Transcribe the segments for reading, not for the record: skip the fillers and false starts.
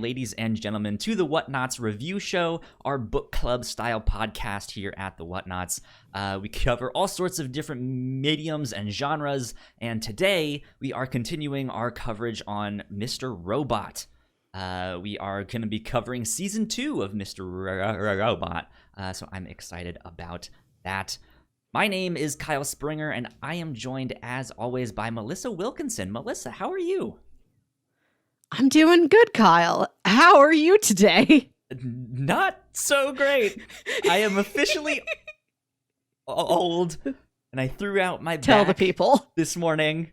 ladies and gentlemen, to the Whatnauts review show, our book club style podcast here at the Whatnauts. We cover all sorts of different mediums and genres, and today we are continuing our coverage on Mr. Robot. We are going to be covering season 2 of Mr. Robot, so I'm excited about that. My name is Kyle Springer, and I am joined, as always, by Melissa Wilkinson. Melissa, how are you? I'm doing good, Kyle. How are you today? Not so great. I am officially old, and I threw out my Tell the back people this morning,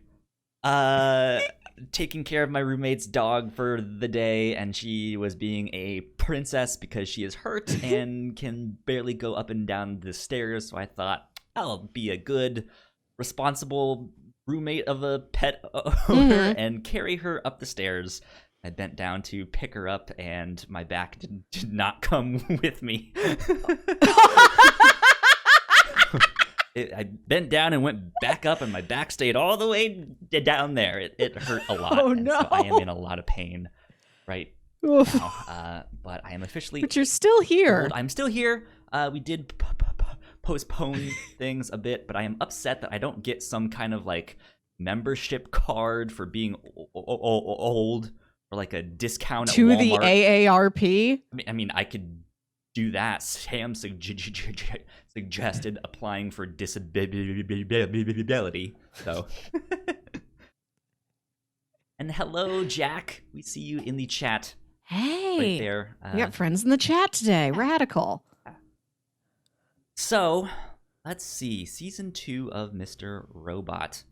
taking care of my roommate's dog for the day, and she was being a princess because she is hurt and can barely go up and down the stairs, so I thought I'll be a good, responsible roommate of a pet owner and carry her up the stairs. I bent down to pick her up, and my back did not come with me. I bent down and went back up, and my back stayed all the way down there. It hurt a lot. Oh, no. So I am in a lot of pain right now. But I am officially But you're still here. old. I'm still here. We did postpone things a bit, but I am upset that I don't get some kind of like membership card for being old, or like a discount to at the Walmart. AARP. I mean, I could do that. Sam suggested applying for disability. So, and hello, Jack. We see you in the chat. Hey, right there. We got friends in the chat today. Radical. So, let's see. Season 2 of Mr. Robot.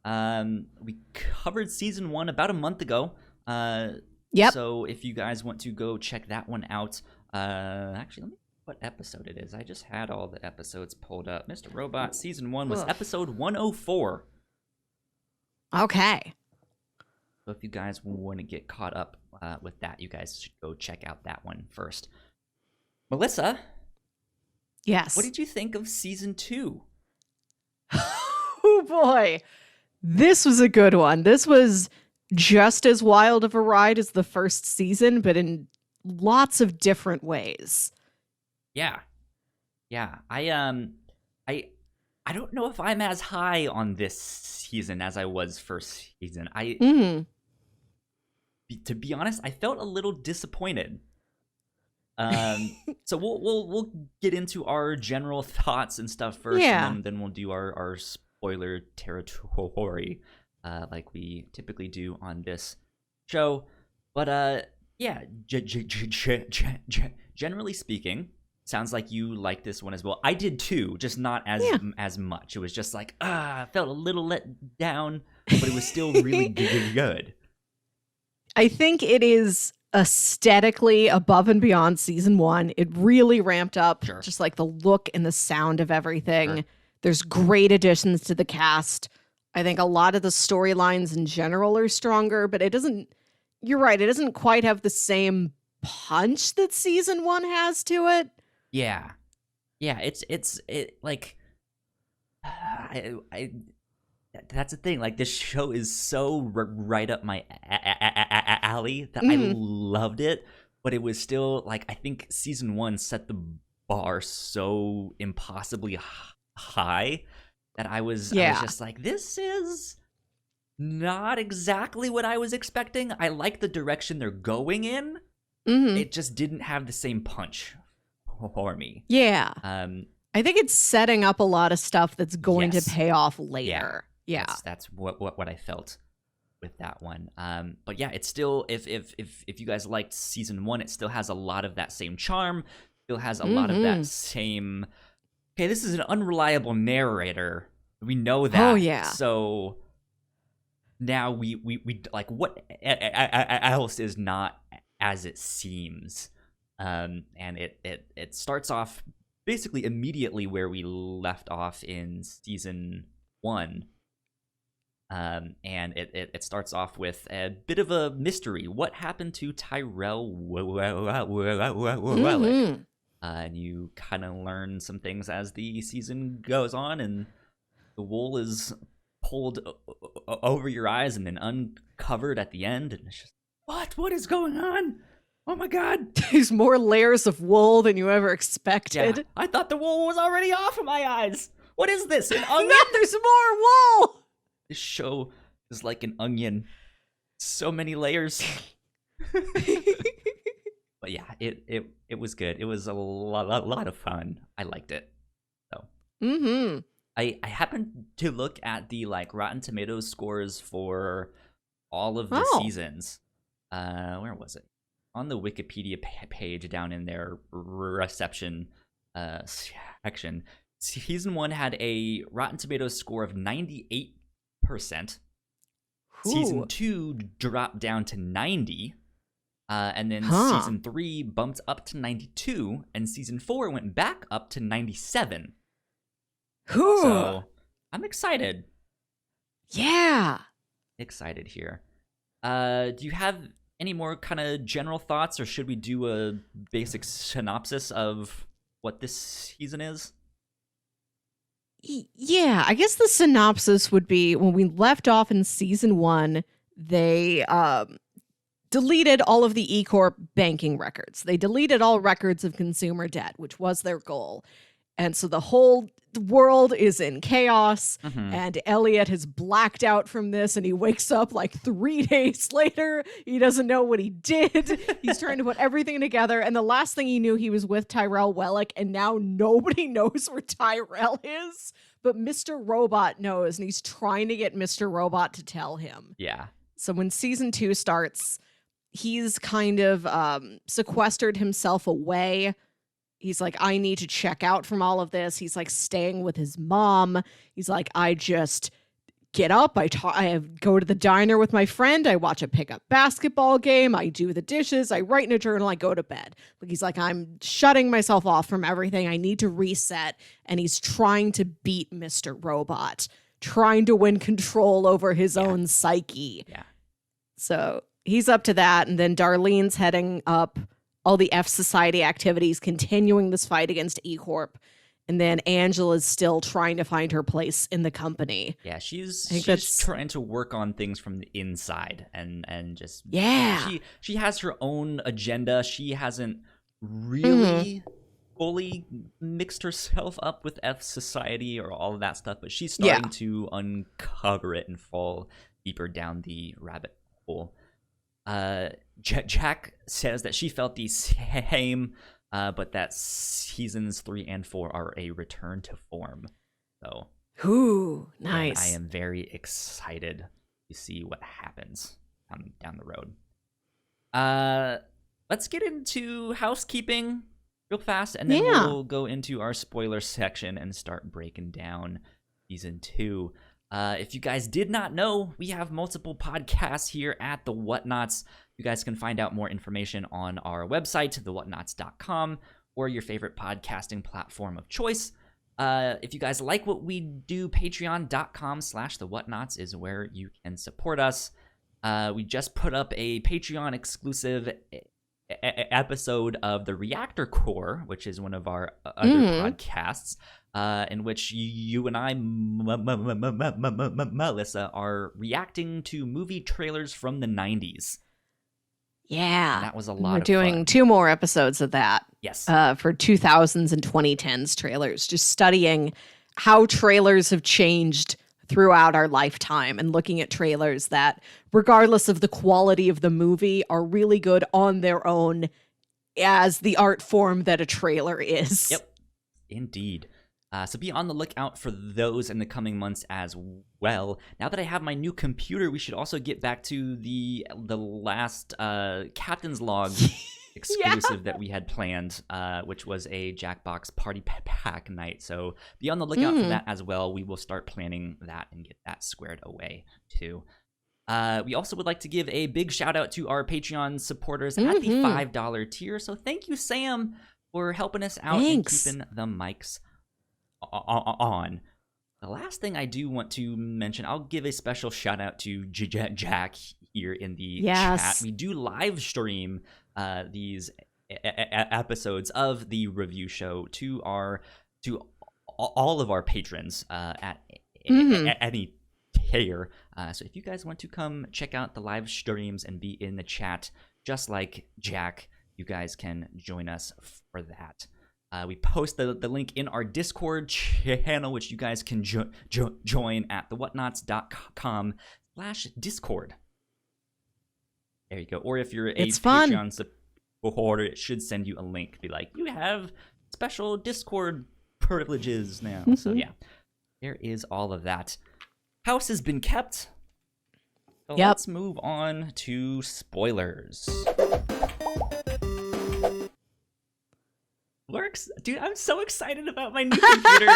We covered season 1 about a month ago. Yep. So if you guys want to go check that one out, actually, let me see what episode it is. I just had all the episodes pulled up. Mr. Robot season 1 was episode 104. Okay. So if you guys want to get caught up with that, you guys should go check out that one first. Melissa? Yes. What did you think of season 2? Oh, boy. This was a good one. This was just as wild of a ride as the first season, but in lots of different ways. Yeah. I don't know if I'm as high on this season as I was first season. To be honest, I felt a little disappointed. So we'll get into our general thoughts and stuff first, and then we'll do our spoiler territory, like we typically do on this show. But yeah, generally speaking, sounds like you like this one as well. I did too, just not as much. It was just like I felt a little let down, but it was still really good. I think it is aesthetically above and beyond season 1. It really ramped up just like the look and the sound of everything. Sure. There's great additions to the cast. I think a lot of the storylines in general are stronger, but it doesn't, you're right, it doesn't quite have the same punch that season 1 has to it. Yeah, it's like I that's the thing. Like, this show is so right up my alley that I loved it, but it was still like, I think season 1 set the bar so impossibly high that I was just like, this is not exactly what I was expecting. I like the direction they're going in. It just didn't have the same punch for me. Yeah. I think it's setting up a lot of stuff that's going to pay off later. Yeah. That's what I felt with that one. But yeah, it's still, if you guys liked season 1, it still has a lot of that same charm. Still has a lot of that same, okay, this is an unreliable narrator. We know that. Oh yeah. So now we like, what else is not as it seems? And it starts off basically immediately where we left off in season 1. And it starts off with a bit of a mystery. What happened to Tyrell? And you kind of learn some things as the season goes on, and the wool is pulled over your eyes and then uncovered at the end, and it's just, what is going on? Oh my god. There's more layers of wool than you ever expected. Yeah, I thought the wool was already off of my eyes. What is this? An onion? No, there's more wool. This show is like an onion. So many layers. But yeah, it was good. It was a lot of fun. I liked it. So I happened to look at the like Rotten Tomatoes scores for all of the seasons. Where was it? On the Wikipedia page down in their reception section. Season 1 had a Rotten Tomatoes score of 98%. Season 2 dropped down to 90. And then season 3 bumped up to 92. And season 4 went back up to 97. So I'm excited. Yeah. Excited here. Do you have any more kind of general thoughts, or should we do a basic synopsis of what this season is? Yeah, I guess the synopsis would be when we left off in season 1, they deleted all of the E-Corp banking records. They deleted all records of consumer debt, which was their goal. And so the whole world is in chaos, and Elliot has blacked out from this, and he wakes up like 3 days later. He doesn't know what he did. He's trying to put everything together, and the last thing he knew, he was with Tyrell Wellick, and now nobody knows where Tyrell is, but Mr. Robot knows, and he's trying to get Mr. Robot to tell him. Yeah. So when season 2 starts, he's kind of sequestered himself away. He's like, I need to check out from all of this. He's like staying with his mom. He's like, I just get up. I go to the diner with my friend. I watch a pickup basketball game. I do the dishes. I write in a journal. I go to bed. Like, he's like, I'm shutting myself off from everything. I need to reset. And he's trying to beat Mr. Robot, trying to win control over his own psyche. Yeah. So he's up to that. And then Darlene's heading up all the F Society activities, continuing this fight against E-Corp. And then Angela's still trying to find her place in the company. Yeah, she's trying to work on things from the inside and just she has her own agenda. She hasn't really fully mixed herself up with F Society or all of that stuff, but she's starting to uncover it and fall deeper down the rabbit hole. Jack says that she felt the same, but that seasons 3 and 4 are a return to form. So, nice. I am very excited to see what happens down the road. Let's get into housekeeping real fast, and then we'll go into our spoiler section and start breaking down season 2. If you guys did not know, we have multiple podcasts here at the Whatnauts. You guys can find out more information on our website, thewhatnauts.com, or your favorite podcasting platform of choice. If you guys like what we do, patreon.com/thewhatnauts is where you can support us. We just put up a Patreon exclusive episode of the Reactor Core, which is one of our other podcasts, in which you and I, Melissa, are reacting to movie trailers from the 90s. Yeah. And that was a lot of fun. We're doing 2 more episodes of that. Yes. For 2000s and 2010s trailers, just studying how trailers have changed throughout our lifetime and looking at trailers that, regardless of the quality of the movie, are really good on their own as the art form that a trailer is. Yep, indeed. So be on the lookout for those in the coming months as well. Now that I have my new computer, we should also get back to the last Captain's Log exclusive that we had planned, which was a Jackbox Party Pack night. So be on the lookout for that as well. We will start planning that and get that squared away too. We also would like to give a big shout out to our Patreon supporters at the $5 tier. So thank you, Sam, for helping us out and keeping the mics on. The last thing I do want to mention, I'll give a special shout out to Jack here in the chat. We do live stream these episodes of the review show to all of our patrons at any tier. So if you guys want to come check out the live streams and be in the chat just like Jack, you guys can join us for that. We post the link in our Discord channel, which you guys can join at thewhatnauts.com/Discord. There you go. Or if you're a Patreon supporter, it should send you a link. Be like, you have special Discord privileges now. So yeah, there is all of that. House has been kept. So let's move on to spoilers. Works, dude. I'm so excited about my new computer.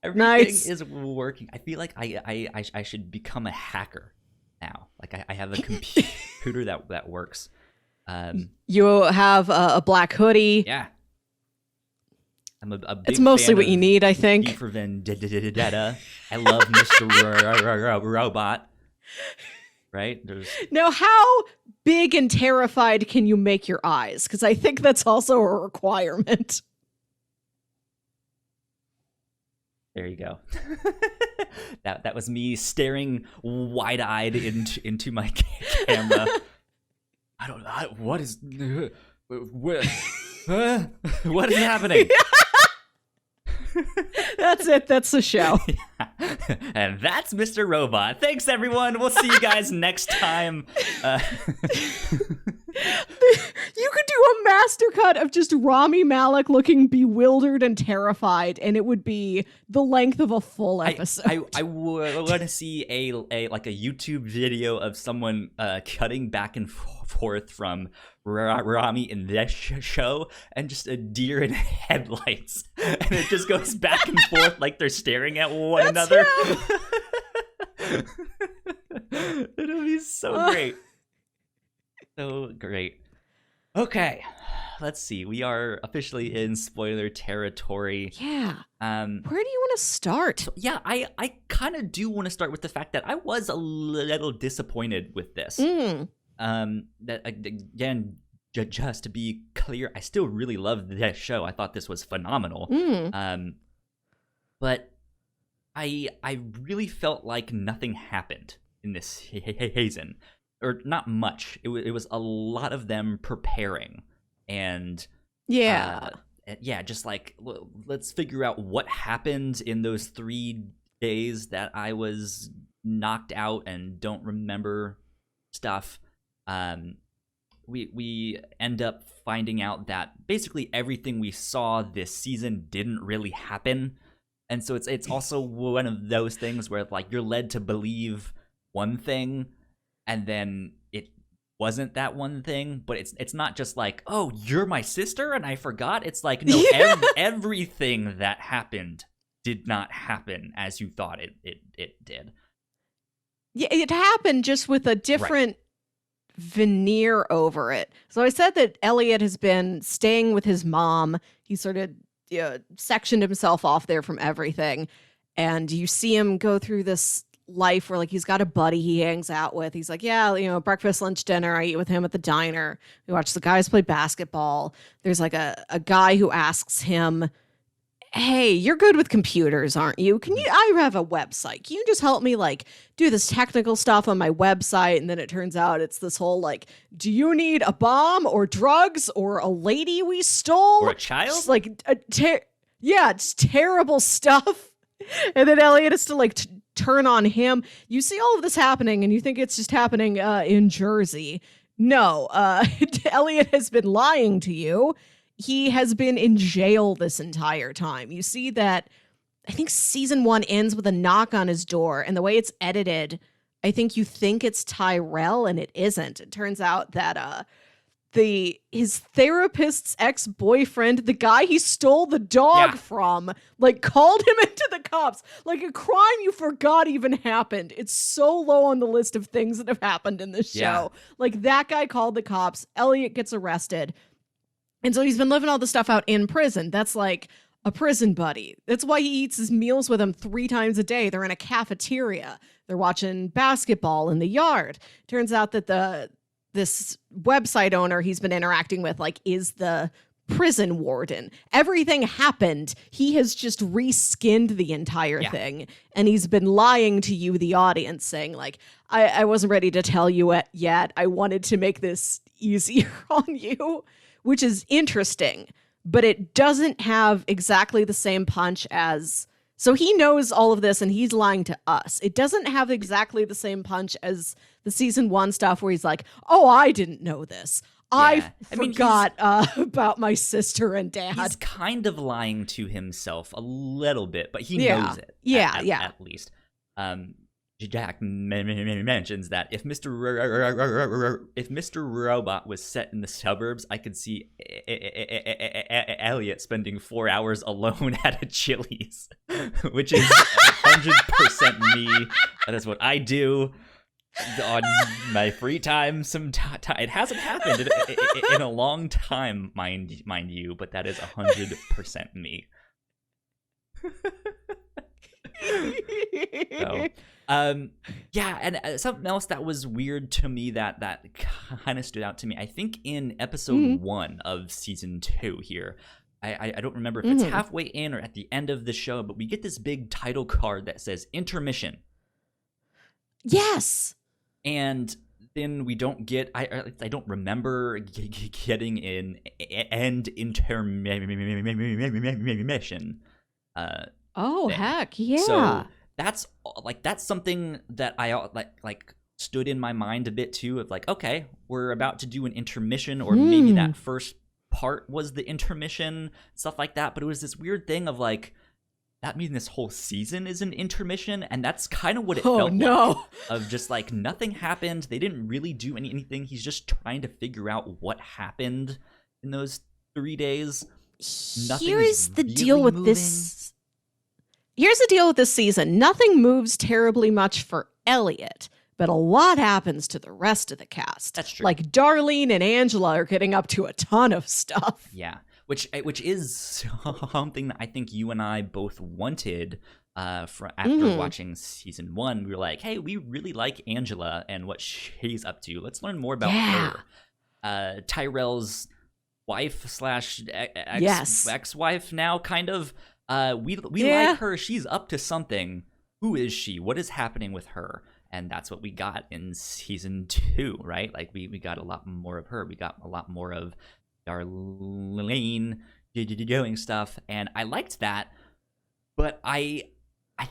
Everything is working. I feel like I should become a hacker now. Like I have a computer that works. You have a black hoodie. Yeah. I'm a big It's mostly fan what you need, I think. V for Vendetta. I love Mr. Robot. Right? Now, how big and terrified can you make your eyes? Because I think that's also a requirement. There you go. that was me staring wide-eyed into my camera. I don't know what is happening. That's it. That's the show. Yeah. And that's Mr. Robot. Thanks, everyone. We'll see you guys next time. You could do a master cut of just Rami Malek looking bewildered and terrified, and it would be the length of a full episode. I want to see a YouTube video of someone cutting back and forth from Rami in this show and just a deer in headlights, and it just goes back and forth like they're staring at one another. It'll be so great. So great. Okay, let's see. We are officially in spoiler territory. Yeah. Where do you want to start? So, yeah, I kind of do want to start with the fact that I was a little disappointed with this. That again, just to be clear, I still really love this show. I thought this was phenomenal. But I really felt like nothing happened in this season. Or not much. It was a lot of them preparing, and just like let's figure out what happened in those 3 days that I was knocked out and don't remember stuff. We end up finding out that basically everything we saw this season didn't really happen, and so it's also one of those things where like you're led to believe one thing. And then it wasn't that one thing, but it's not just like, oh, you're my sister and I forgot. It's like, no, everything that happened did not happen as you thought it did. Yeah, it happened just with a different veneer over it. So I said that Elliot has been staying with his mom. He sort of sectioned himself off there from everything. And you see him go through this life where like he's got a buddy he hangs out with. He's like, yeah, breakfast, lunch, dinner. I eat with him at the diner. We watch the guys play basketball. There's like a guy who asks him, hey, you're good with computers, aren't you? I have a website. Can you just help me like do this technical stuff on my website? And then it turns out it's this whole like, do you need a bomb or drugs or a lady we stole? Or a child? Just like, it's terrible stuff. And then Elliot is to like turn on him. You see all of this happening and you think it's just happening in Jersey. No, Elliot has been lying to you. He has been in jail this entire time. You see that I think season 1 ends with a knock on his door, and the way it's edited, I think you think it's Tyrell and it isn't. It turns out that his therapist's ex-boyfriend, the guy he stole the dog from, like called him into the cops. Like a crime you forgot even happened. It's so low on the list of things that have happened in this show. Like that guy called the cops. Elliot gets arrested. And so he's been living all the stuff out in prison. That's like a prison buddy. That's why he eats his meals with him 3 times a day. They're in a cafeteria. They're watching basketball in the yard. Turns out that this website owner he's been interacting with like is the prison warden. Everything happened. He has just reskinned the entire thing. And he's been lying to you, the audience, saying, like, I wasn't ready to tell you it yet. I wanted to make this easier on you, which is interesting. But it doesn't have exactly the same punch as... So he knows all of this and he's lying to us. It doesn't have exactly the same punch as the season 1 stuff where he's like, oh, I didn't know this. I forgot about my sister and dad. He's kind of lying to himself a little bit, but he knows it. At least. Jack mentions that if Mr. Robot was set in the suburbs, I could see Elliot spending 4 hours alone at a Chili's, which is 100% me. That is what I do on my free time. It hasn't happened in a long time, mind you, but that is 100% me. So, and something else that was weird to me that kind of stood out to me, I think in episode 1 of season 2 here, I don't remember if it's halfway in or at the end of the show, but we get this big title card that says intermission. Yes. And then we don't get, I don't remember getting an end intermission. Heck yeah. So that's something that I like stood in my mind a bit too, of like, okay, we're about to do an intermission, or maybe that first part was the intermission, stuff like that. But it was this weird thing of like, that means this whole season is an intermission, and that's kind of what it felt like. Of just like nothing happened. They didn't really do anything. He's just trying to figure out what happened in those 3 days. Here's the deal with this. Here's the deal with this season. Nothing moves terribly much for Elliot, but a lot happens to the rest of the cast. That's true. Like Darlene and Angela are getting up to a ton of stuff. Yeah, which is something that I think you and I both wanted after watching season 1. We were like, hey, we really like Angela and what she's up to. Let's learn more about her. Tyrell's wife / ex-wife now, kind of. We like her. She's up to something. Who is she? What is happening with her? And that's what we got in season 2, right? Like we got a lot more of her. We got a lot more of Darlene doing stuff, and I liked that. But I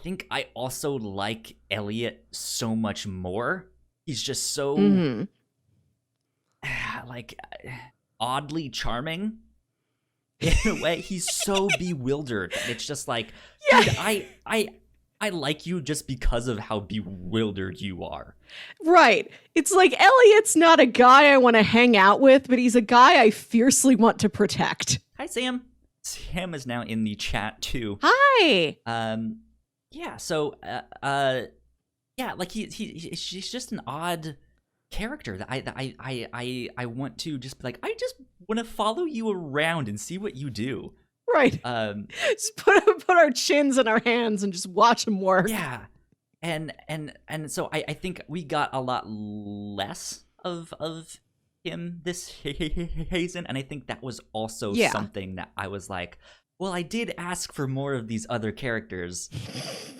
think I also like Elliot so much more. He's just so like oddly charming. In a way, he's so bewildered. It's just like, dude, I like you just because of how bewildered you are. Right. It's like Elliot's not a guy I want to hang out with, but he's a guy I fiercely want to protect. Hi, Sam. Sam is now in the chat too. Hi. So like she's just an odd character that I want to just be like, I just want to follow you around and see what you do. Right. Just put our chins in our hands and just watch them work. Yeah. And so I think we got a lot less of him this season, and I think that was also something that I was like, well, I did ask for more of these other characters,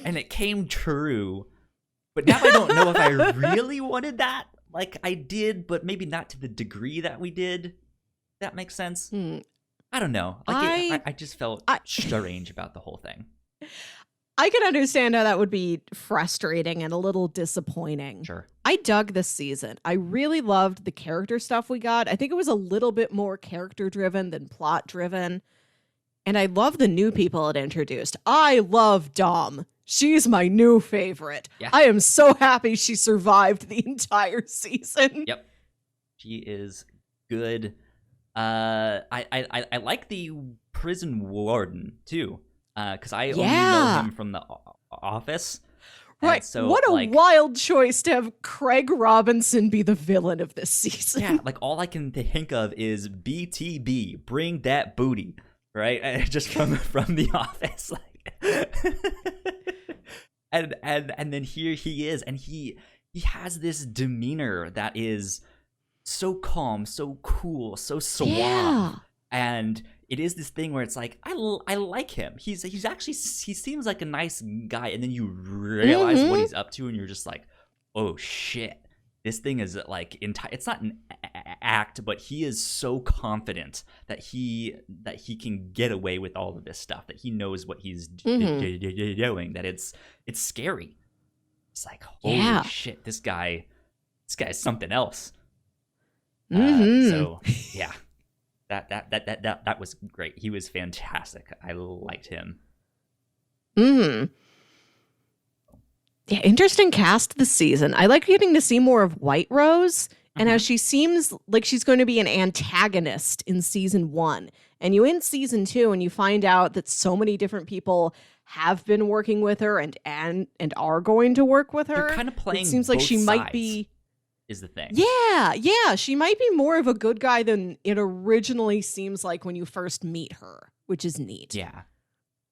and it came true, but now I don't know if I really wanted that. Like, I did, but maybe not to the degree that we did. That makes sense. I don't know. Like, I just felt strange about the whole thing. I can understand how that would be frustrating and a little disappointing. Sure. I dug this season. I really loved the character stuff we got. I think it was a little bit more character-driven than plot-driven. And I love the new people it introduced. I love Dom. She's my new favorite. Yeah. I am so happy she survived the entire season. Yep. She is good. I like the prison warden too, because I only know him from the Office. Right. So, what a wild choice to have Craig Robinson be the villain of this season. Yeah, like all I can think of is BTB, bring that booty, right? Just from the Office, like. and then here he is, and he has this demeanor that is so calm, so cool, so suave, and it is this thing where it's like I like him. He's actually, he seems like a nice guy, and then you realize what he's up to, and you're just like, oh shit, this thing is like it's not an act, but he is so confident that he can get away with all of this stuff, that he knows what he's doing, that it's scary. It's like, holy shit, this guy's something else. So yeah. That was great. He was fantastic. I liked him. Yeah, interesting cast this season. I like getting to see more of White Rose, and how she seems like she's going to be an antagonist in season 1. And you in season 2, and you find out that so many different people have been working with her and are going to work with her. They're kind of playing. It seems like she might be. Is the thing. Yeah, she might be more of a good guy than it originally seems like when you first meet her, which is neat. Yeah.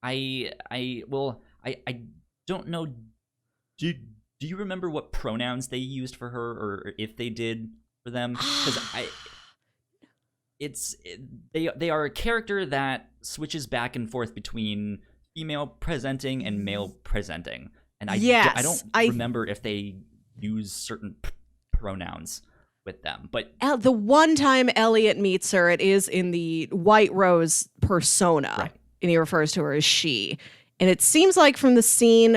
I don't know. Do you remember what pronouns they used for her, or if they did for them? Because they are a character that switches back and forth between female presenting and male presenting, and I don't remember if they use certain pronouns with them. But the one time Elliot meets her, it is in the White Rose persona, right, and he refers to her as she. And it seems like from the scene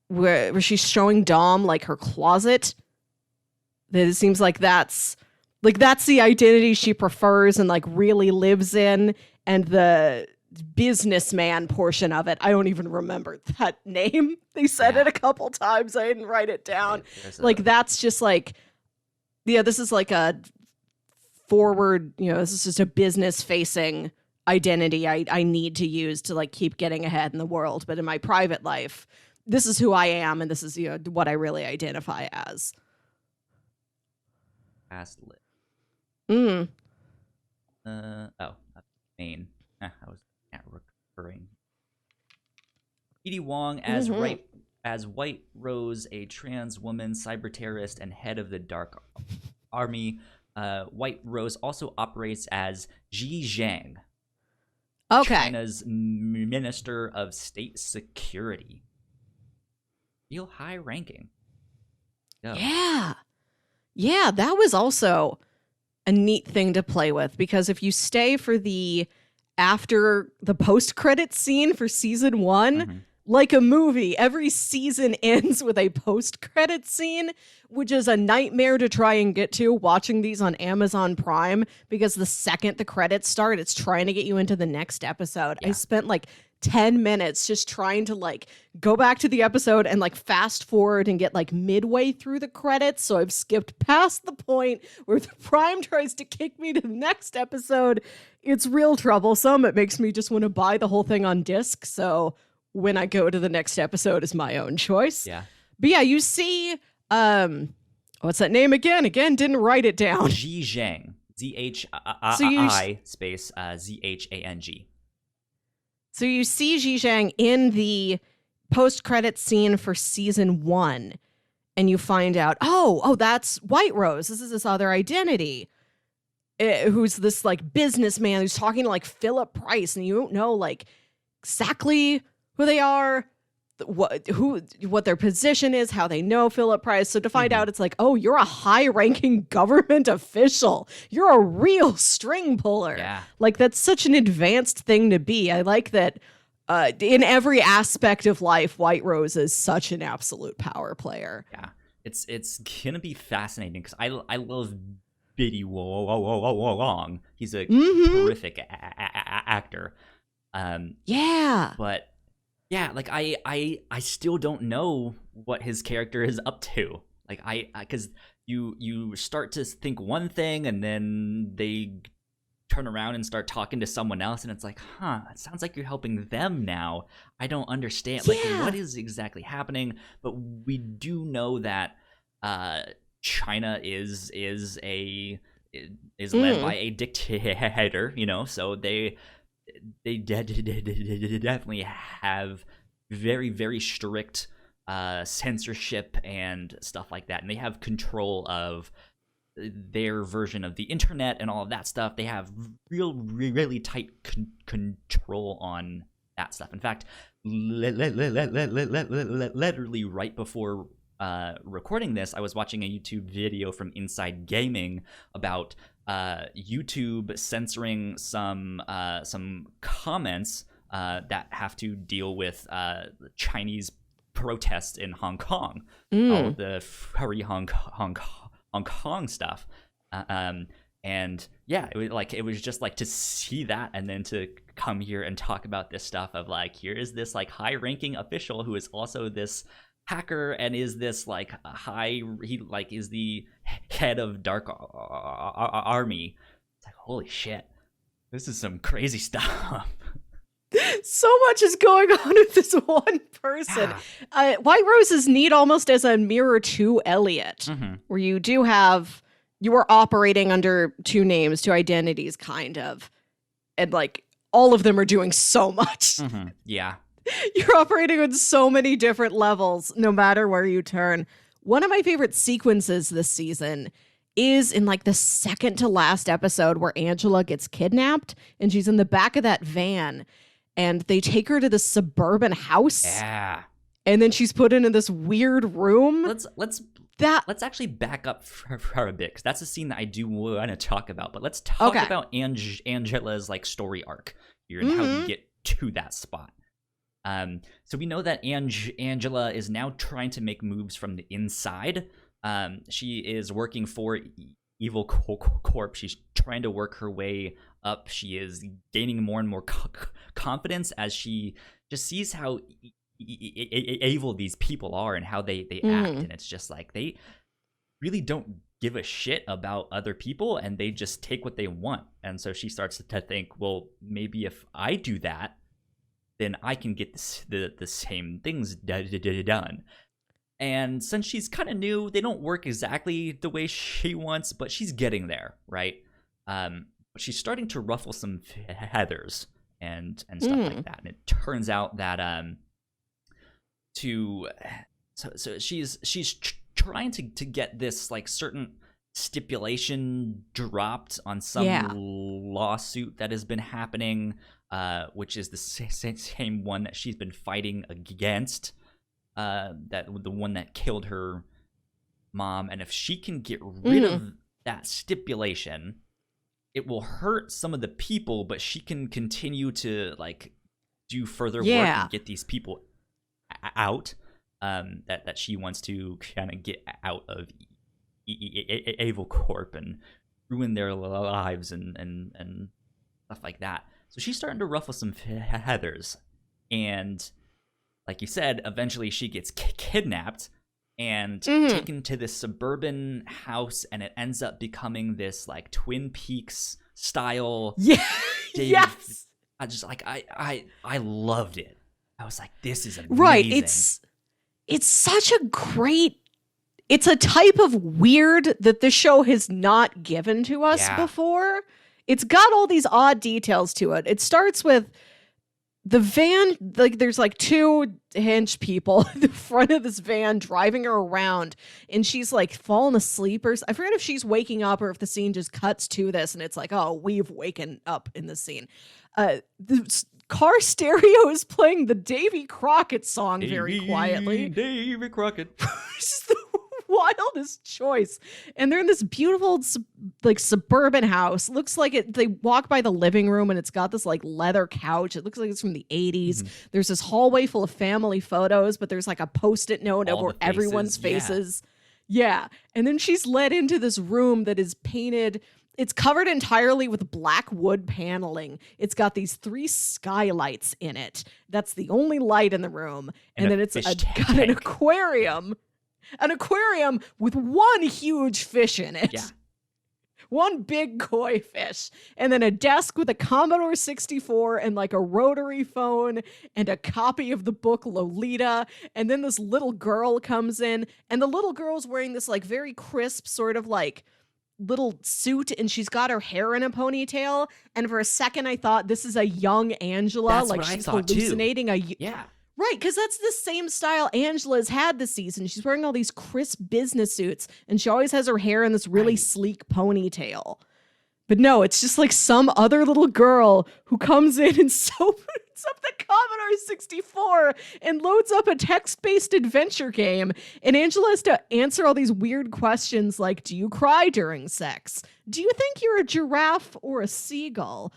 where she's showing Dom like her closet, that it seems like that's the identity she prefers and like really lives in. And the businessman portion of it, I don't even remember that name. They said it a couple times. I didn't write it down. That's just like, this is like a forward, this is just a business facing identity I need to use to like keep getting ahead in the world. But in my private life, this is who I am, and this is what I really identify as. Past lit. Main. I was recurring. Edie Wong as White Rose, a trans woman, cyber terrorist, and head of the Dark Army. White Rose also operates as Ji Zhang, China's Minister of State Security. Real high ranking. Yeah, that was also a neat thing to play with, because if you stay for after the post-credit scene for season 1, like a movie, every season ends with a post-credit scene, which is a nightmare to try and get to watching these on Amazon Prime, because the second the credits start, it's trying to get you into the next episode. I spent like 10 minutes just trying to like go back to the episode and like fast forward and get like midway through the credits. So I've skipped past the point where the Prime tries to kick me to the next episode. It's real troublesome. It makes me just want to buy the whole thing on disc. So when I go to the next episode is my own choice. Yeah. But yeah, you see, what's that name again? Didn't write it down. Ji Zhang. ZHI space ZHANG. So you see Ji Zhang in the post-credit scene for season 1, and you find out, oh, that's White Rose. This is this other identity, who's this like businessman who's talking to like Philip Price, and you don't know like exactly who they are, what their position is, how they know Philip Price. So to find out, it's like, oh, you're a high-ranking government official. You're a real string puller. Yeah. Like, that's such an advanced thing to be. I like that in every aspect of life, White Rose is such an absolute power player. Yeah. It's gonna be fascinating, because I love Biddy Wong. He's a terrific actor. But yeah, like I still don't know what his character is up to. Like because you start to think one thing, and then they turn around and start talking to someone else, and it's like, it sounds like you're helping them now. I don't understand. Like, what is exactly happening? But we do know that China is led by a dictator, so they definitely have very, very strict censorship and stuff like that, and they have control of their version of the internet and all of that stuff. They have really tight control on that stuff. In fact, literally right before recording this, I was watching a YouTube video from Inside Gaming about YouTube censoring some comments that have to deal with Chinese protests in Hong Kong, all the furry Hong Kong stuff. And yeah, it was just like to see that, and then to come here and talk about this stuff of like, here is this like high-ranking official who is also this hacker and is this like he like is the head of dark army. It's like, holy shit, this is some crazy stuff. So much is going on with this one person. Yeah. White Rose is neat almost as a mirror to Elliot, where you are operating under two names, two identities, kind of. And like all of them are doing so much. Yeah. You're operating on so many different levels, no matter where you turn. One of my favorite sequences this season is in like the second to last episode where Angela gets kidnapped and she's in the back of that van and they take her to this suburban house. Yeah. And then she's put in this weird room. Let's actually back up for a bit, because that's a scene that I do want to talk about. But let's talk about Angela's like story arc here and how we get to that spot. So we know that Angela is now trying to make moves from the inside. She is working for E-Corp. She's trying to work her way up. She is gaining more and more confidence as she just sees how evil these people are and how they act, and it's just like they really don't give a shit about other people and they just take what they want. And so she starts to think, well, maybe if I do that, then I can get the same things done. And since she's kind of new, they don't work exactly the way she wants, but she's getting there, right? She's starting to ruffle some feathers and stuff like that. And it turns out that so she's trying to get this like certain stipulation dropped on some lawsuit that has been happening, which is the same one that she's been fighting against, that the one that killed her mom. And if she can get rid of that stipulation, it will hurt some of the people, but she can continue to like do further work and get these people out, that she wants to kind of get out of Evil Corp and ruin their lives and stuff like that. So she's starting to ruffle some feathers, and like you said, eventually she gets kidnapped and taken to this suburban house, and it ends up becoming this like Twin Peaks style. Yes. I just like I loved it. I was like, this is amazing. Right. It's such a great. It's a type of weird that the show has not given to us before. It's got all these odd details to it. It starts with the van, like there's like two hench people in the front of this van driving her around, and she's like falling asleep, or I forget if she's waking up or if the scene just cuts to this and it's like, oh, we've waken up in the scene. The car stereo is playing the Davy Crockett song very quietly. Davy Crockett. This is the wildest choice. And they're in this beautiful like suburban house. Looks like it. They walk by the living room and it's got this like leather couch. It looks like it's from the 80s. There's this hallway full of family photos, but there's like a post-it note over everyone's faces. Yeah. And then she's led into this room that is painted. It's covered entirely with black wood paneling. It's got these 3 skylights in it. That's the only light in the room. And then it's got an aquarium. An aquarium with one huge fish in it. Yeah. One big koi fish. And then a desk with a Commodore 64 and like a rotary phone and a copy of the book Lolita. And then this little girl comes in, and the little girl's wearing this like very crisp sort of like little suit, and she's got her hair in a ponytail. And for a second I thought this is a young Angela. That's like what she's I thought hallucinating too. Yeah. Right, because that's the same style Angela's had this season. She's wearing all these crisp business suits, and she always has her hair in this really Right. sleek ponytail. But no, it's just like some other little girl who comes in and so boots up the Commodore 64 and loads up a text-based adventure game. And Angela has to answer all these weird questions like, do you cry during sex? Do you think you're a giraffe or a seagull?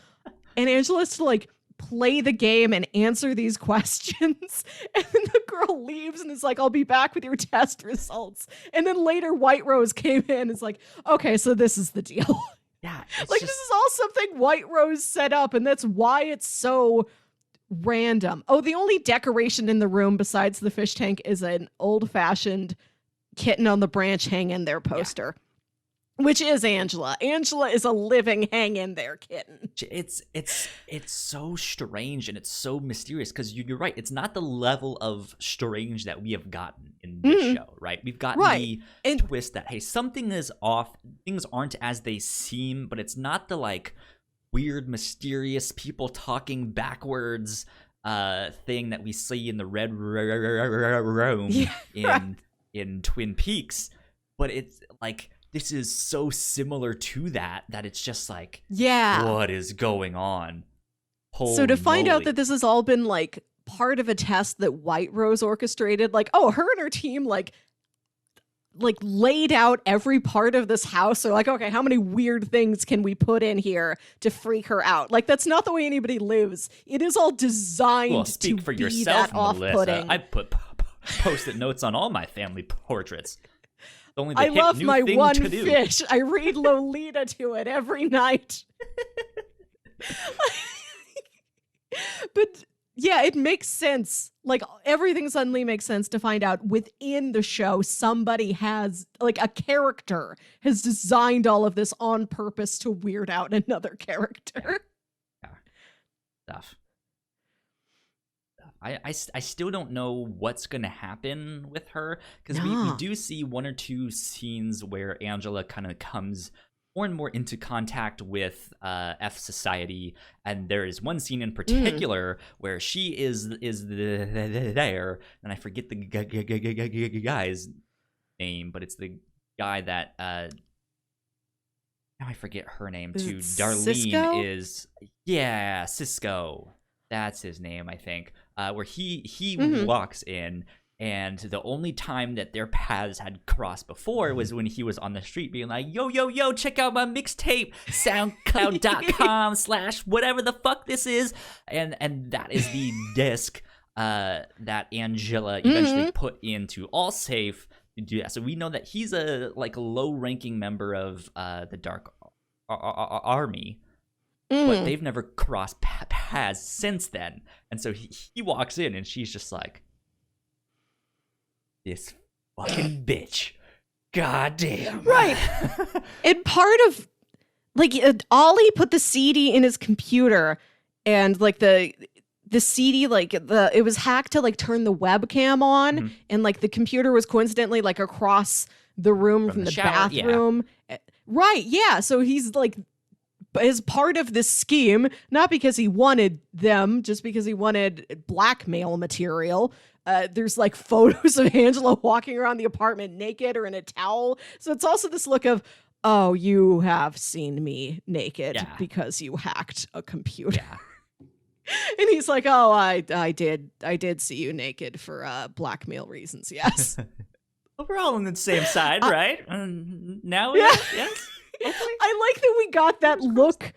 And Angela has to like play the game and answer these questions. And then the girl leaves and is like, I'll be back with your test results. And then later White Rose came in and is like, okay, so this is the deal. Yeah. Like, this is all something White Rose set up, and that's why it's so random. Oh, the only decoration in the room besides the fish tank is an old-fashioned kitten on the branch hang in there poster. Which is Angela. Angela is a living hang in there kitten. It's so strange and it's so mysterious because you're right. It's not the level of strange that we have gotten in this show, right? We've gotten the twist that, hey, something is off. Things aren't as they seem, but it's not the like weird, mysterious people talking backwards thing that we see in the red room in Twin Peaks. But it's like, this is so similar to that it's just like, what is going on? Holy so to find moly. out that this has all been like part of a test that White Rose orchestrated, like, oh, her and her team like laid out every part of this house. So like, okay, how many weird things can we put in here to freak her out? Like, that's not the way anybody lives. It is all designed speak to for be yourself, that off-putting. I put post-it notes on all my family portraits. Only I love my one to do. fish. I read Lolita to it every night. But yeah, it makes sense. Like, everything suddenly makes sense to find out within the show somebody has, like, a character has designed all of this on purpose to weird out another character. Yeah. Stuff. I still don't know what's going to happen with her, because we do see one or two scenes where Angela kind of comes more and more into contact with F Society, and there is one scene in particular where she is there, and I forget the guy's name, but it's the guy that now I forget her name too. Darlene Cisco? is Cisco. That's his name, I think. Where he walks in, and the only time that their paths had crossed before was when he was on the street being like, yo, check out my mixtape, soundcloud.com/whatever the fuck this is. And that is the disc that Angela eventually put into Allsafe to do that. So we know that he's a low-ranking member of the Dark Army. But they've never crossed paths since then. And so he walks in and she's just like, this fucking bitch. God damn. Right. And part of, like, Ollie put the CD in his computer, and like the CD, like it was hacked to like turn the webcam on, and like the computer was coincidentally like across the room from the shower, bathroom. Yeah. Right. Yeah. So he's like, as part of this scheme, not because he wanted them, just because he wanted blackmail material. There's like photos of Angela walking around the apartment naked or in a towel. So it's also this look of, oh, you have seen me naked because you hacked a computer. Yeah. And he's like, oh, I did see you naked for blackmail reasons. Yes. Well, we're all on the same side, right? Now, yes. I like that we got that look,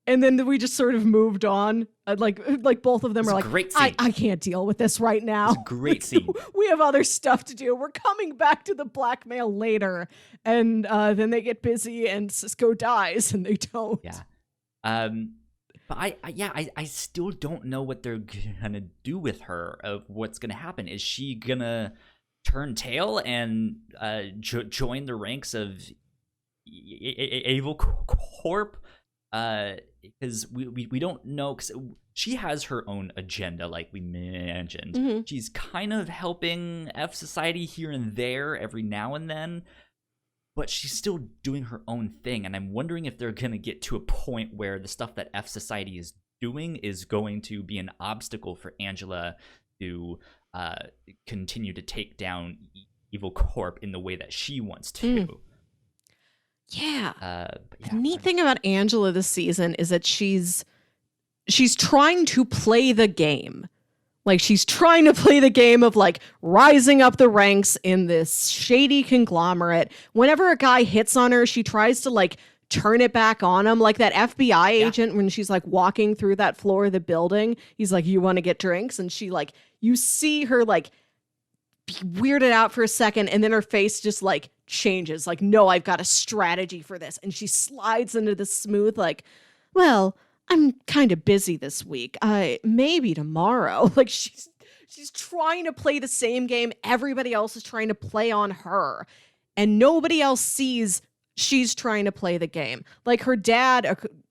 and then we just sort of moved on. Like both of them are like, great scene. I can't deal with this right now. It's a great scene. We have other stuff to do. We're coming back to the blackmail later, and then they get busy, and Cisco dies, and they don't. Yeah. But I still don't know what they're gonna do with her. Of what's gonna happen. Is she gonna turn tail and join the ranks of E-Corp? Because we don't know, because she has her own agenda, like we mentioned. She's kind of helping F Society here and there every now and then, but she's still doing her own thing. And I'm wondering if they're gonna get to a point where the stuff that F Society is doing is going to be an obstacle for Angela to continue to take down Evil Corp in the way that she wants to. Yeah. Yeah. The neat thing about Angela this season is that she's trying to play the game. Like, she's trying to play the game of, like, rising up the ranks in this shady conglomerate. Whenever a guy hits on her, she tries to, like, turn it back on him. Like that FBI agent when she's, like, walking through that floor of the building. He's like, you want to get drinks? And she, like, you see her, like, be weirded out for a second, and then her face just, like, changes. Like, no, I've got a strategy for this. And she slides into the smooth, like, well, I'm kind of busy this week. Maybe tomorrow. Like she's trying to play the same game everybody else is trying to play on her. And nobody else sees she's trying to play the game. Like her dad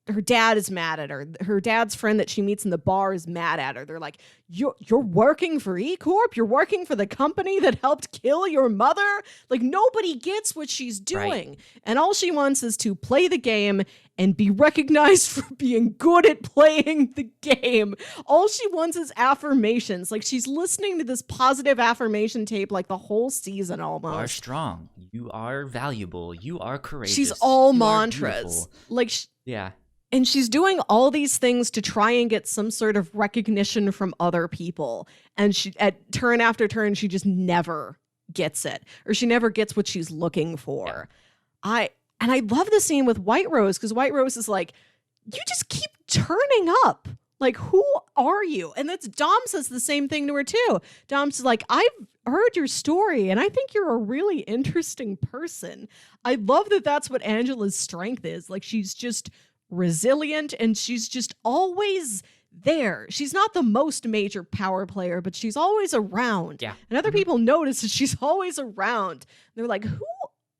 is mad at her. Her dad's friend that she meets in the bar is mad at her. They're like, you're working for E-Corp? You're working for the company that helped kill your mother? Like nobody gets what she's doing. Right. And all she wants is to play the game and be recognized for being good at playing the game. All she wants is affirmations. Like she's listening to this positive affirmation tape like the whole season almost. You are strong. You are valuable. You are courageous. She's all mantras. Like, yeah. And she's doing all these things to try and get some sort of recognition from other people. And she, at turn after turn, she just never gets it. Or she never gets what she's looking for. Yeah. And I love the scene with White Rose, because White Rose is like, you just keep turning up. Like, who are you? And that's Dom says the same thing to her, too. Dom's like, I've heard your story, and I think you're a really interesting person. I love that that's what Angela's strength is. Like, she's just resilient, and she's just always there. She's not the most major power player, but she's always around. Yeah. And other people notice that she's always around. They're like, who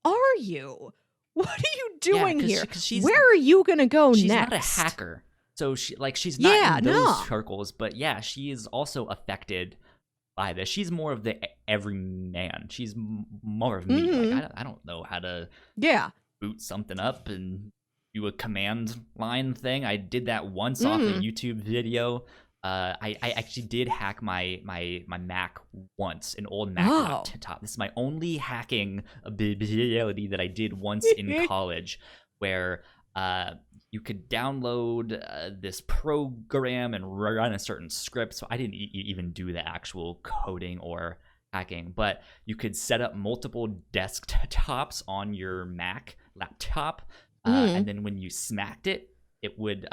are you? What are you doing here? Where are you going to go next? She's not a hacker. So she's not in those circles, but yeah, she is also affected by this. She's more of the everyman. She's more of me. Like, I don't know how to boot something up and do a command line thing. I did that once off a YouTube video. I actually did hack my Mac once, an old Mac laptop. This is my only hacking ability that I did once in college, where you could download this program and run a certain script. So I didn't even do the actual coding or hacking, but you could set up multiple desktops on your Mac laptop, and then when you smacked it, it would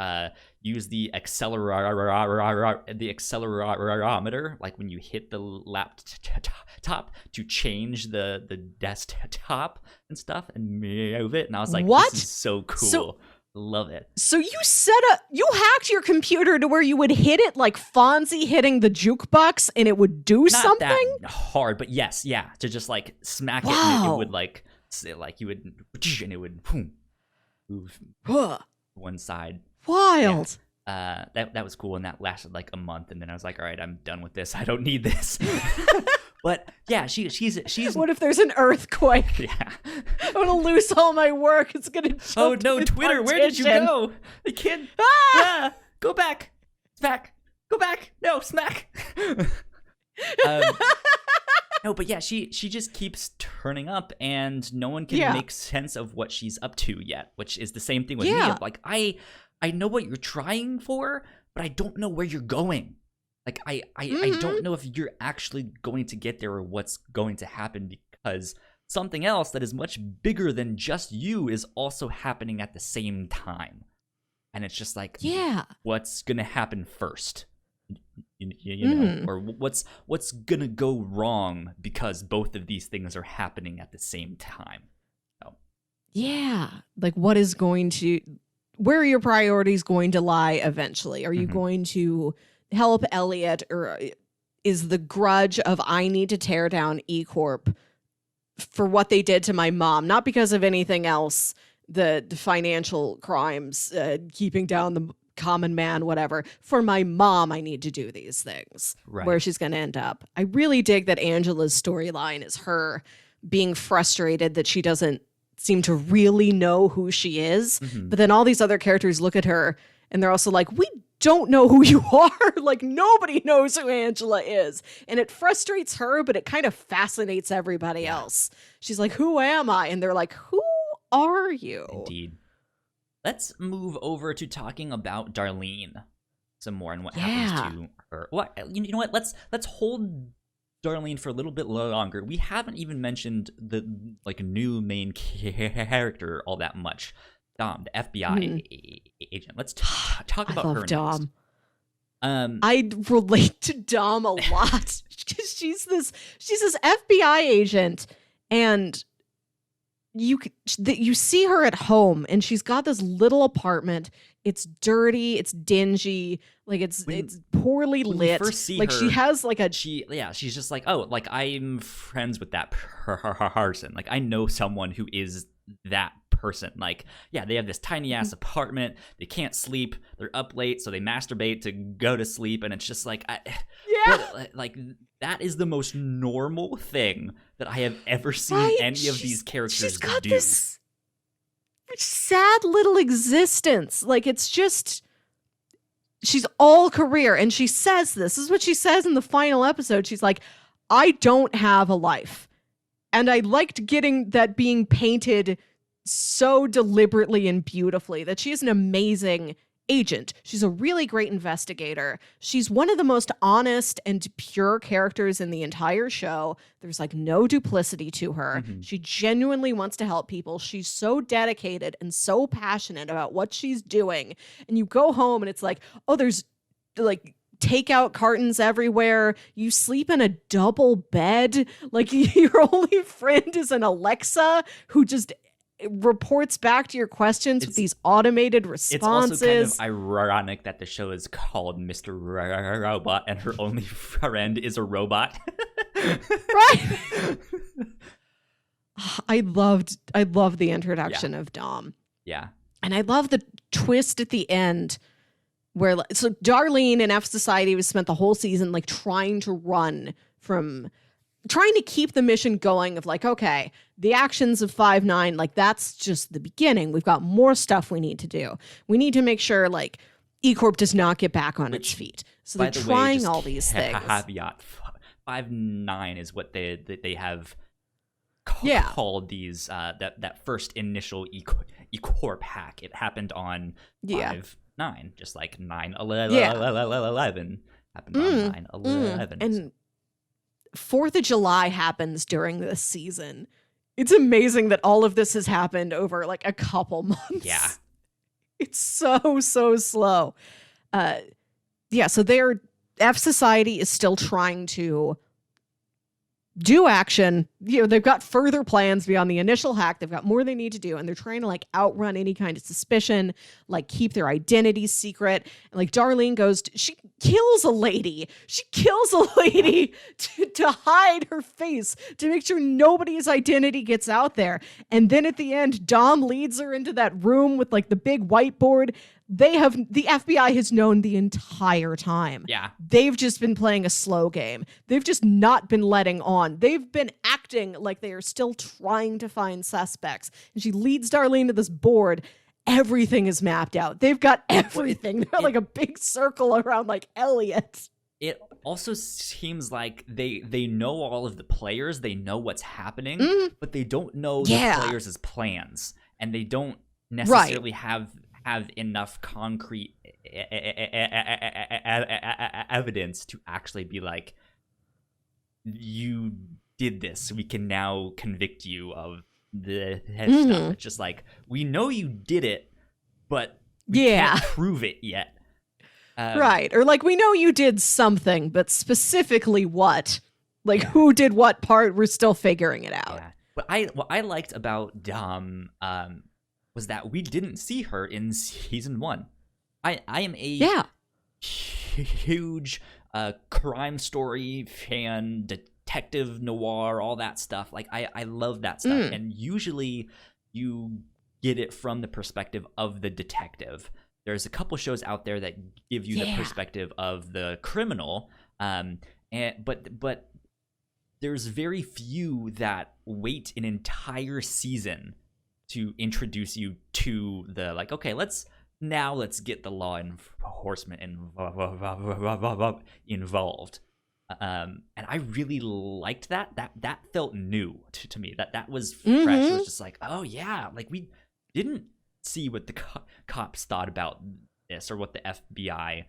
use the accelerometer, like when you hit the laptop, to change the desktop and stuff and move it. And I was like, what? This is so cool. Love it. So you hacked your computer to where you would hit it like Fonzie hitting the jukebox and it would do something? Not that hard, but yes, yeah. To just like smack it and it would like you would, and it would move one side. Wild. Yeah. That was cool, and that lasted like a month, and then I was like, all right, I'm done with this. I don't need this. But yeah, she's. What if there's an earthquake? Yeah, I'm gonna lose all my work. It's gonna. Oh no, Twitter! Where did you go? The kid. Go back. Go back. No, smack. No, but yeah, she just keeps turning up, and no one can make sense of what she's up to yet. Which is the same thing with me. Like I know what you're trying for, but I don't know where you're going. Like, I don't know if you're actually going to get there or what's going to happen, because something else that is much bigger than just you is also happening at the same time. And it's just like, what's going to happen first? You know, or what's going to go wrong because both of these things are happening at the same time. So. Yeah. Like, where are your priorities going to lie eventually? Are you going to help Elliot, or is the grudge of I need to tear down E-Corp for what they did to my mom, not because of anything else, the financial crimes, keeping down the common man, whatever. For my mom, I need to do these things. Right. Where she's going to end up. I really dig that Angela's storyline is her being frustrated that she doesn't seem to really know who she is. But then all these other characters look at her and they're also like, we don't know who you are. Like, nobody knows who Angela is. And it frustrates her, but it kind of fascinates everybody else. She's like, who am I? And they're like, who are you? Indeed. Let's move over to talking about Darlene some more and what happens to her. Well, you know what? Let's hold Darlene for a little bit longer. We haven't even mentioned the new main character all that much. Dom, the FBI agent. Let's talk about her. Dom. Next. I relate to Dom a lot because she's this FBI agent, and you see her at home, and she's got this little apartment. It's dirty, it's dingy, like it's poorly lit. First see like her, she has like a she's just like, oh, like I'm friends with that person. Like I know someone who is that person. Like, yeah, they have this tiny ass apartment. They can't sleep. They're up late, so they masturbate to go to sleep. And it's just like, like that is the most normal thing that I have ever seen any of these characters she's got do. This sad little existence. Like, it's just, she's all career. And she says this is what she says in the final episode. She's like, I don't have a life. And I liked getting that being painted so deliberately and beautifully, that she is an amazing agent. She's a really great investigator. She's one of the most honest and pure characters in the entire show. There's like no duplicity to her. Mm-hmm. She genuinely wants to help people. She's so dedicated and so passionate about what she's doing. And you go home and it's like, oh, there's like takeout cartons everywhere. You sleep in a double bed. Like, your only friend is an Alexa who just reports back to your questions with these automated responses. It's also kind of ironic that the show is called Mr. Robot and her only friend is a robot. Right? I loved the introduction of Dom. Yeah. And I love the twist at the end where, so Darlene in F Society was spent the whole season like trying to keep the mission going of like, okay, the actions of 5-9, like that's just the beginning. We've got more stuff we need to do. We need to make sure like E-Corp does not get back on its feet. So they're trying all these things. Caveat, 5-9 is what they have called these that first initial E-Corp hack. It happened on 5-9, just like 9/11 happened on 9/11. And 4th of July happens during this season. It's amazing that all of this has happened over like a couple months. Yeah. It's so slow. So F Society is still trying to do action. You know, they've got further plans beyond the initial hack. They've got more they need to do, and they're trying to like outrun any kind of suspicion, like keep their identities secret. And like Darlene she kills a lady. She kills a lady to hide her face, to make sure nobody's identity gets out there. And then at the end, Dom leads her into that room with like the big whiteboard. The FBI has known the entire time. Yeah. They've just been playing a slow game. They've just not been letting on. They've been acting like they are still trying to find suspects. And she leads Darlene to this board. Everything is mapped out. They've got everything. They're like a big circle around like Elliot. It also seems like they know all of the players. They know what's happening, but they don't know the players' plans. And they don't necessarily have enough concrete evidence to actually be like, you did this, we can now convict you of the stuff. It's just like, we know you did it, but we can't prove it yet. Right. Or like, we know you did something, but specifically what? Like, who did what part? We're still figuring it out. Yeah. But what I liked about Dom was that we didn't see her in season 1. I am a huge crime story fan, detective noir, all that stuff. Like I love that stuff. And usually you get it from the perspective of the detective. There's a couple shows out there that give you the perspective of the criminal. But there's very few that wait an entire season to introduce you to the, like, okay, let's now let's get the law enforcement involved. And I really liked that. That felt new to me. That was fresh. It was just like, oh yeah, like we didn't see what the cops thought about this or what the FBI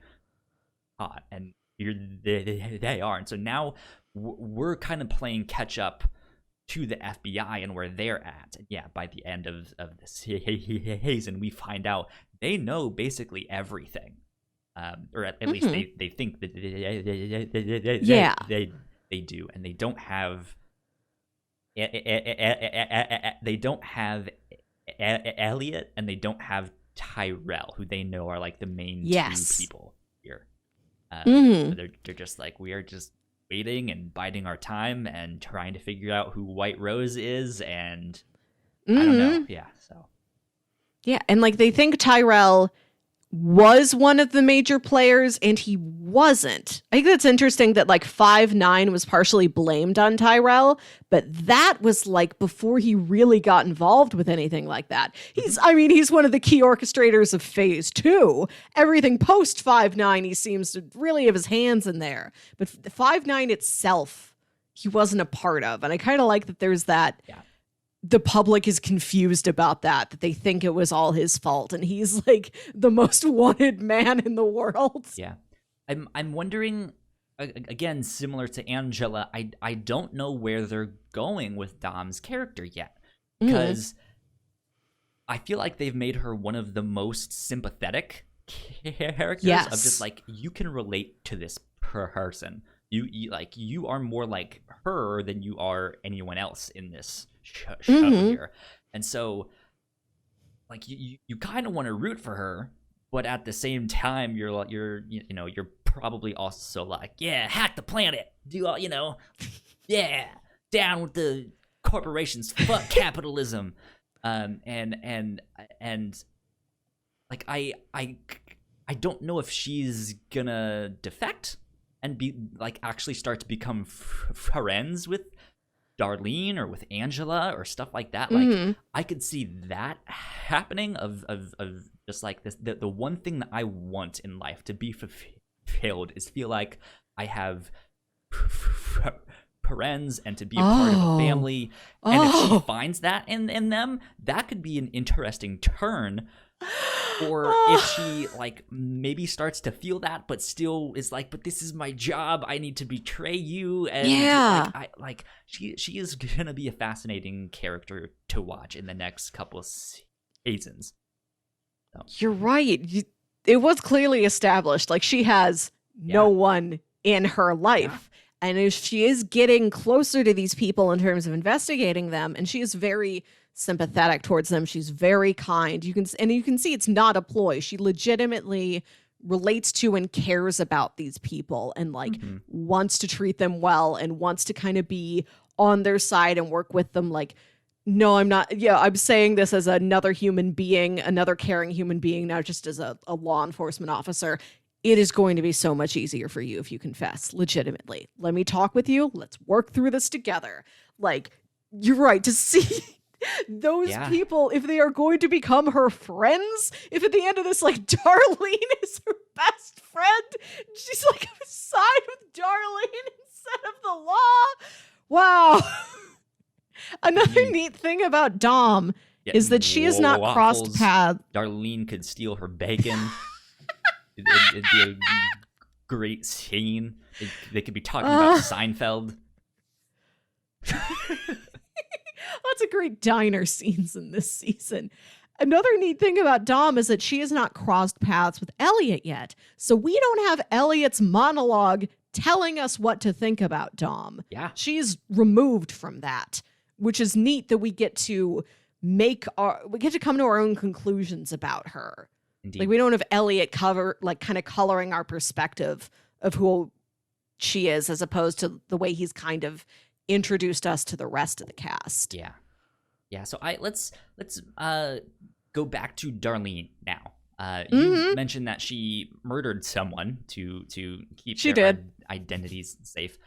thought, and here they are. And so now we're kind of playing catch up to the FBI and where they're at. And yeah, by the end of this season, we find out they know basically everything, or at least they think that they do, and they don't have Elliot, and they don't have Tyrell, who they know are like the main two people here. So they're just like, we are just waiting and biding our time and trying to figure out who White Rose is, and I don't know. Yeah, and like they think Tyrell was one of the major players, and he wasn't. I think that's interesting that like 5-9 was partially blamed on Tyrell, but that was like before he really got involved with anything like that. He's one of the key orchestrators of Phase 2. Everything post 5-9, he seems to really have his hands in there. But 5-9 itself, he wasn't a part of. And I kind of like that there's that... Yeah. The public is confused about that they think it was all his fault, and he's like the most wanted man in the world. Yeah. I'm wondering, again, similar to Angela, I don't know where they're going with Dom's character yet, because I feel like they've made her one of the most sympathetic characters. Yes. Of just like, you can relate to this person. You are more like her than you are anyone else in this show here. And so like you kind of want to root for her, but at the same time you're probably also like, yeah, hack the planet, do all, yeah, down with the corporations, fuck capitalism. And like I don't know if she's gonna defect and be like actually start to become friends with Darlene or with Angela or stuff like that. Like I could see that happening of just like this. The one thing that I want in life to be fulfilled is feel like I have friends and to be a part of a family. And if she finds that in them, that could be an interesting turn. Or if she like maybe starts to feel that, but still is like, but this is my job, I need to betray you. And she is gonna be a fascinating character to watch in the next couple of seasons. So. You're right. It was clearly established. Like she has no one in her life. And if she is getting closer to these people in terms of investigating them, and she is very sympathetic towards them, she's very kind. You can see it's not a ploy. She legitimately relates to and cares about these people, and like wants to treat them well, and wants to kind of be on their side and work with them. Like, no, I'm not. Yeah, I'm saying this as another human being, another caring human being, not just as a law enforcement officer. It is going to be so much easier for you if you confess, legitimately. Let me talk with you. Let's work through this together. Like, you're right, to see those people, if they are going to become her friends, if at the end of this, like, Darlene is her best friend, she's like side with Darlene instead of the law. Wow. Another neat thing about Dom is that she has not crossed paths. Darlene could steal her bacon. It'd be a great scene. They could be talking about Seinfeld. Lots of great diner scenes in this season. Another neat thing about Dom is that she has not crossed paths with Elliot yet. So we don't have Elliot's monologue telling us what to think about Dom. Yeah. She's removed from that, which is neat that we get to come to our own conclusions about her. Indeed. Like we don't have Elliot kind of coloring our perspective of who she is, as opposed to the way he's kind of introduced us to the rest of the cast. Yeah. So let's go back to Darlene now. You mentioned that she murdered someone to keep their identities safe.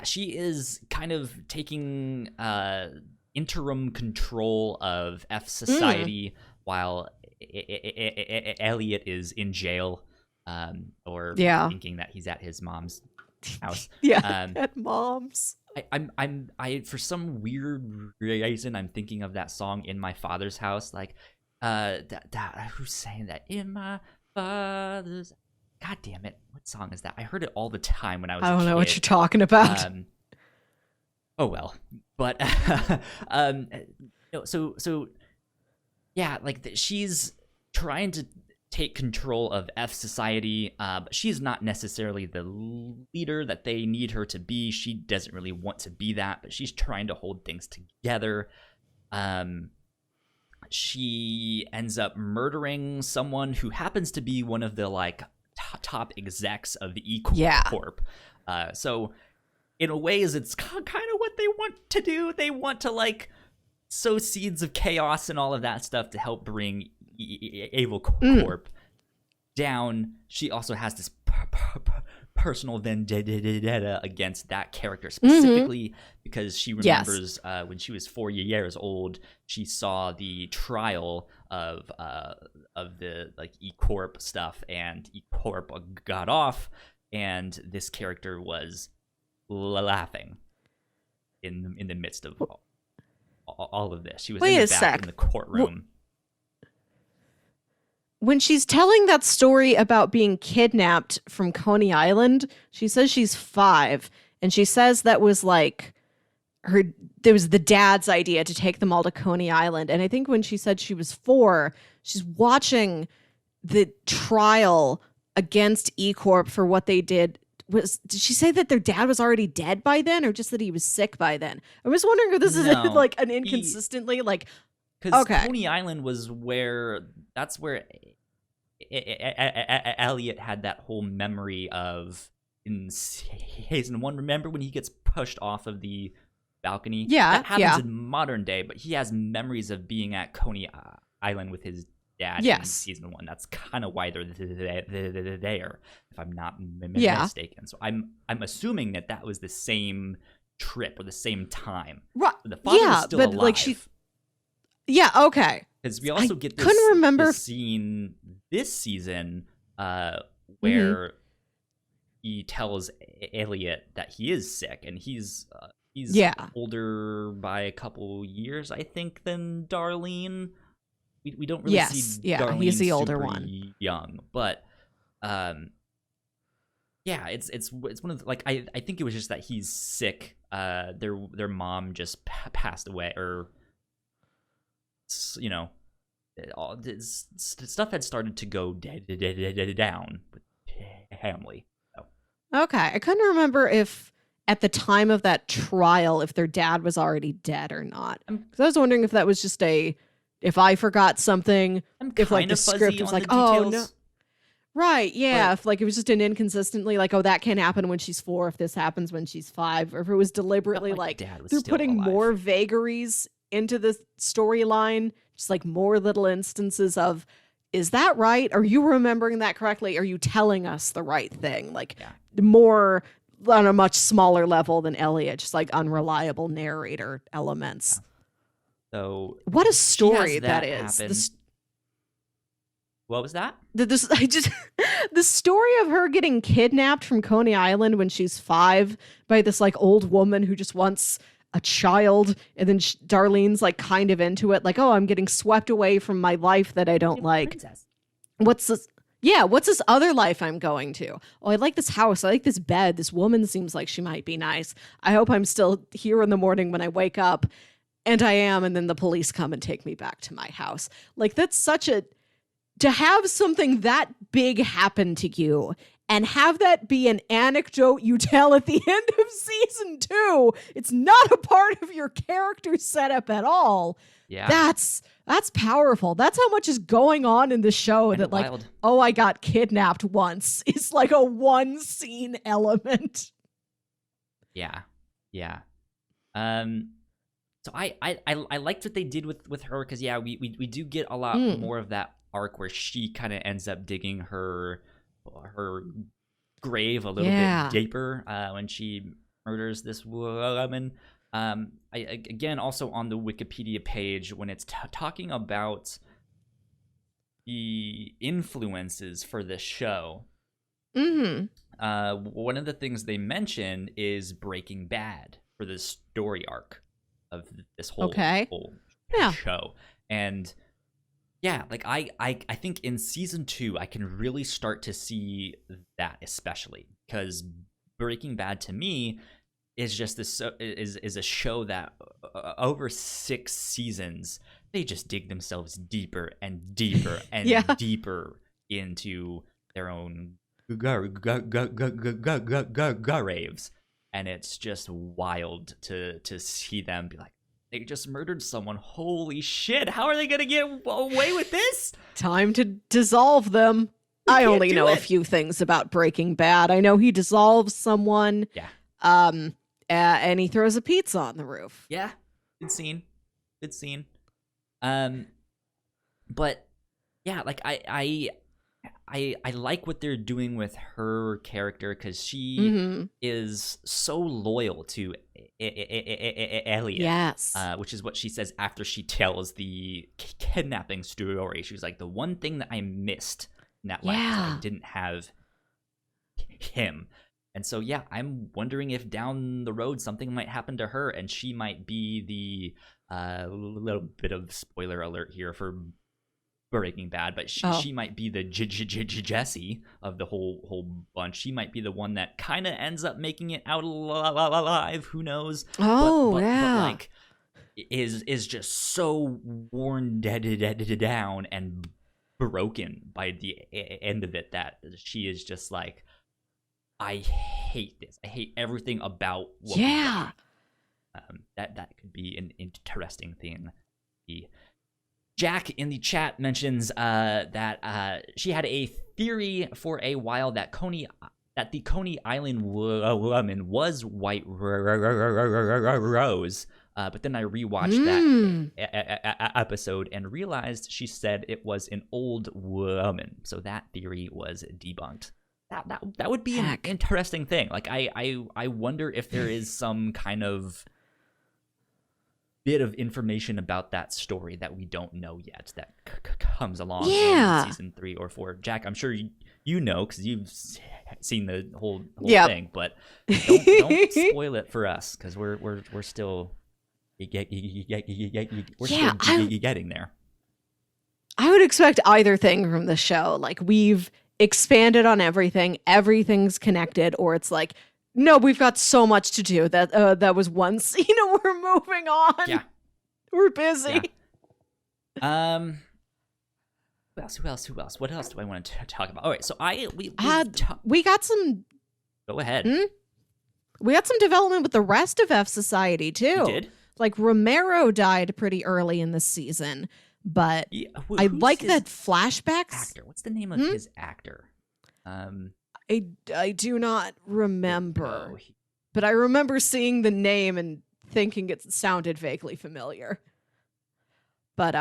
She is kind of taking interim control of F society while Elliot is in jail, or Yeah. thinking that he's at his mom's house. Yeah, at mom's. I for some weird reason I'm thinking of that song "In My Father's House," like that who's saying that in my father's. God damn it! What song is that? I heard it all the time when I was. I don't know what you're talking about. Oh well, but so yeah, like she's trying to take control of F society, but she's not necessarily the leader that they need her to be. She doesn't really want to be that, but she's trying to hold things together. She ends up murdering someone who happens to be one of the like top execs of the E-Corp. So in a ways, it's kind of what they want to do. They want to like sow seeds of chaos and all of that stuff to help bring Evil Corp down. She also has this personal vendetta against that character specifically because she remembers when she was 4 years old, she saw the trial of the like E-Corp stuff, and E-Corp got off, and this character was laughing in the midst of all of this. She was in the back in the courtroom. When she's telling that story about being kidnapped from Coney Island, she says she's 5, and she says that was like there was the dad's idea to take them all to Coney Island. And I think when she said she was 4, she's watching the trial against E-Corp for what they did. Did she say that their dad was already dead by then, or just that he was sick by then? I was wondering if this is like an inconsistently like. Because Coney Island was that's where Elliot had that whole memory of in season 1. Remember when he gets pushed off of the balcony? Yeah, that happens in modern day, but he has memories of being at Coney Island with his dad in season 1. That's kind of why they're there, if I'm not mistaken. So I'm assuming that was the same trip or the same time. Right? The father is still alive. Like yeah, okay. Because we also get this scene this season where he tells Elliot that he is sick, and he's older by a couple years, I think, than Darlene. We don't really see Darlene he's the older super one, young, but it's one of the, like I think it was just that he's sick. Their mom just passed away, or all this stuff had started to go down with family. So. Okay, I couldn't remember if at the time of that trial if their dad was already dead or not. Because I was wondering if that was just if I forgot something, if like the script was like, oh no. Right, yeah. If like it was just an inconsistently like, oh, that can't happen when she's 4 if this happens when she's 5, or if it was deliberately like they're putting more vagaries into the storyline, just like more little instances of, is that right? Are you remembering that correctly? Are you telling us the right thing? Like more on a much smaller level than Elliot, just like unreliable narrator elements. Yeah. So what a story that is. What was that? The story of her getting kidnapped from Coney Island when she's 5 by this like old woman who just wants a child, and then Darlene's like kind of into it, like, oh, I'm getting swept away from my life that I don't like. Princess. What's this other life I'm going to? Oh, I like this house. I like this bed. This woman seems like she might be nice. I hope I'm still here in the morning when I wake up. And I am, and then the police come and take me back to my house. Like, that's to have something that big happen to you and have that be an anecdote you tell at the end of season 2. It's not a part of your character setup at all. Yeah. That's powerful. That's how much is going on in the show that like, oh, I got kidnapped once. It's like a one scene element. Yeah. Yeah. So I liked what they did with her, because we do get a lot more of that arc where she kind of ends up digging her grave a little bit deeper when she murders this woman. Again, also on the Wikipedia page, when it's talking about the influences for this show, Mm-hmm. one of the things they mention is Breaking Bad for this story arc of this whole Yeah. show. And yeah, like I think in season 2 I can really start to see that, especially because Breaking Bad to me is just this is a show that over 6 seasons they just dig themselves deeper and deeper and Yeah. deeper into their own graves, and it's just wild to see them be like, they just murdered someone. Holy shit! How are they gonna get away with this? Time to dissolve them. I can't only do know a it. few things about Breaking Bad. I know he dissolves someone. Yeah. And he throws a pizza on the roof. Yeah, good scene. But yeah, like I like what they're doing with her character, because she Mm-hmm. is so loyal to Elliot. Yes. Which is what she says after she tells the kidnapping story. She was like, the one thing that I missed in that life was that I didn't have him. And so, yeah, I'm wondering if down the road something might happen to her, and she might be the little bit of spoiler alert here for Breaking Bad, but she might be the Jesse of the whole bunch. She might be the one that kind of ends up making it out alive. Who knows? Oh, but like is just so worn down and broken by the end of it that she is just like, I hate this. I hate everything about what we do. That could be an interesting thing. Jack in the chat mentions that she had a theory for a while that the Coney Island woman was White Rose, but then I rewatched that episode and realized she said it was an old woman. So that theory was debunked. That would be an interesting thing. Like I wonder if there is some kind of bit of information about that story that we don't know yet that comes along in season 3 or 4. Jack, I'm sure you know because you've seen the whole thing, but don't spoil it for us because we're still getting there. I would expect either thing from the show. Like, we've expanded on everything, everything's connected, or it's like, no, we've got so much to do that was one scene and we're moving on. Yeah, we're busy. Yeah. Who else? What else do I want to talk about? All right, so we got some. Go ahead. We got some development with the rest of F Society too. You did? Like, Romero died pretty early in the season, but I like that flashbacks. Actor. What's the name of his actor? I do not remember, but I remember seeing the name and thinking it sounded vaguely familiar. But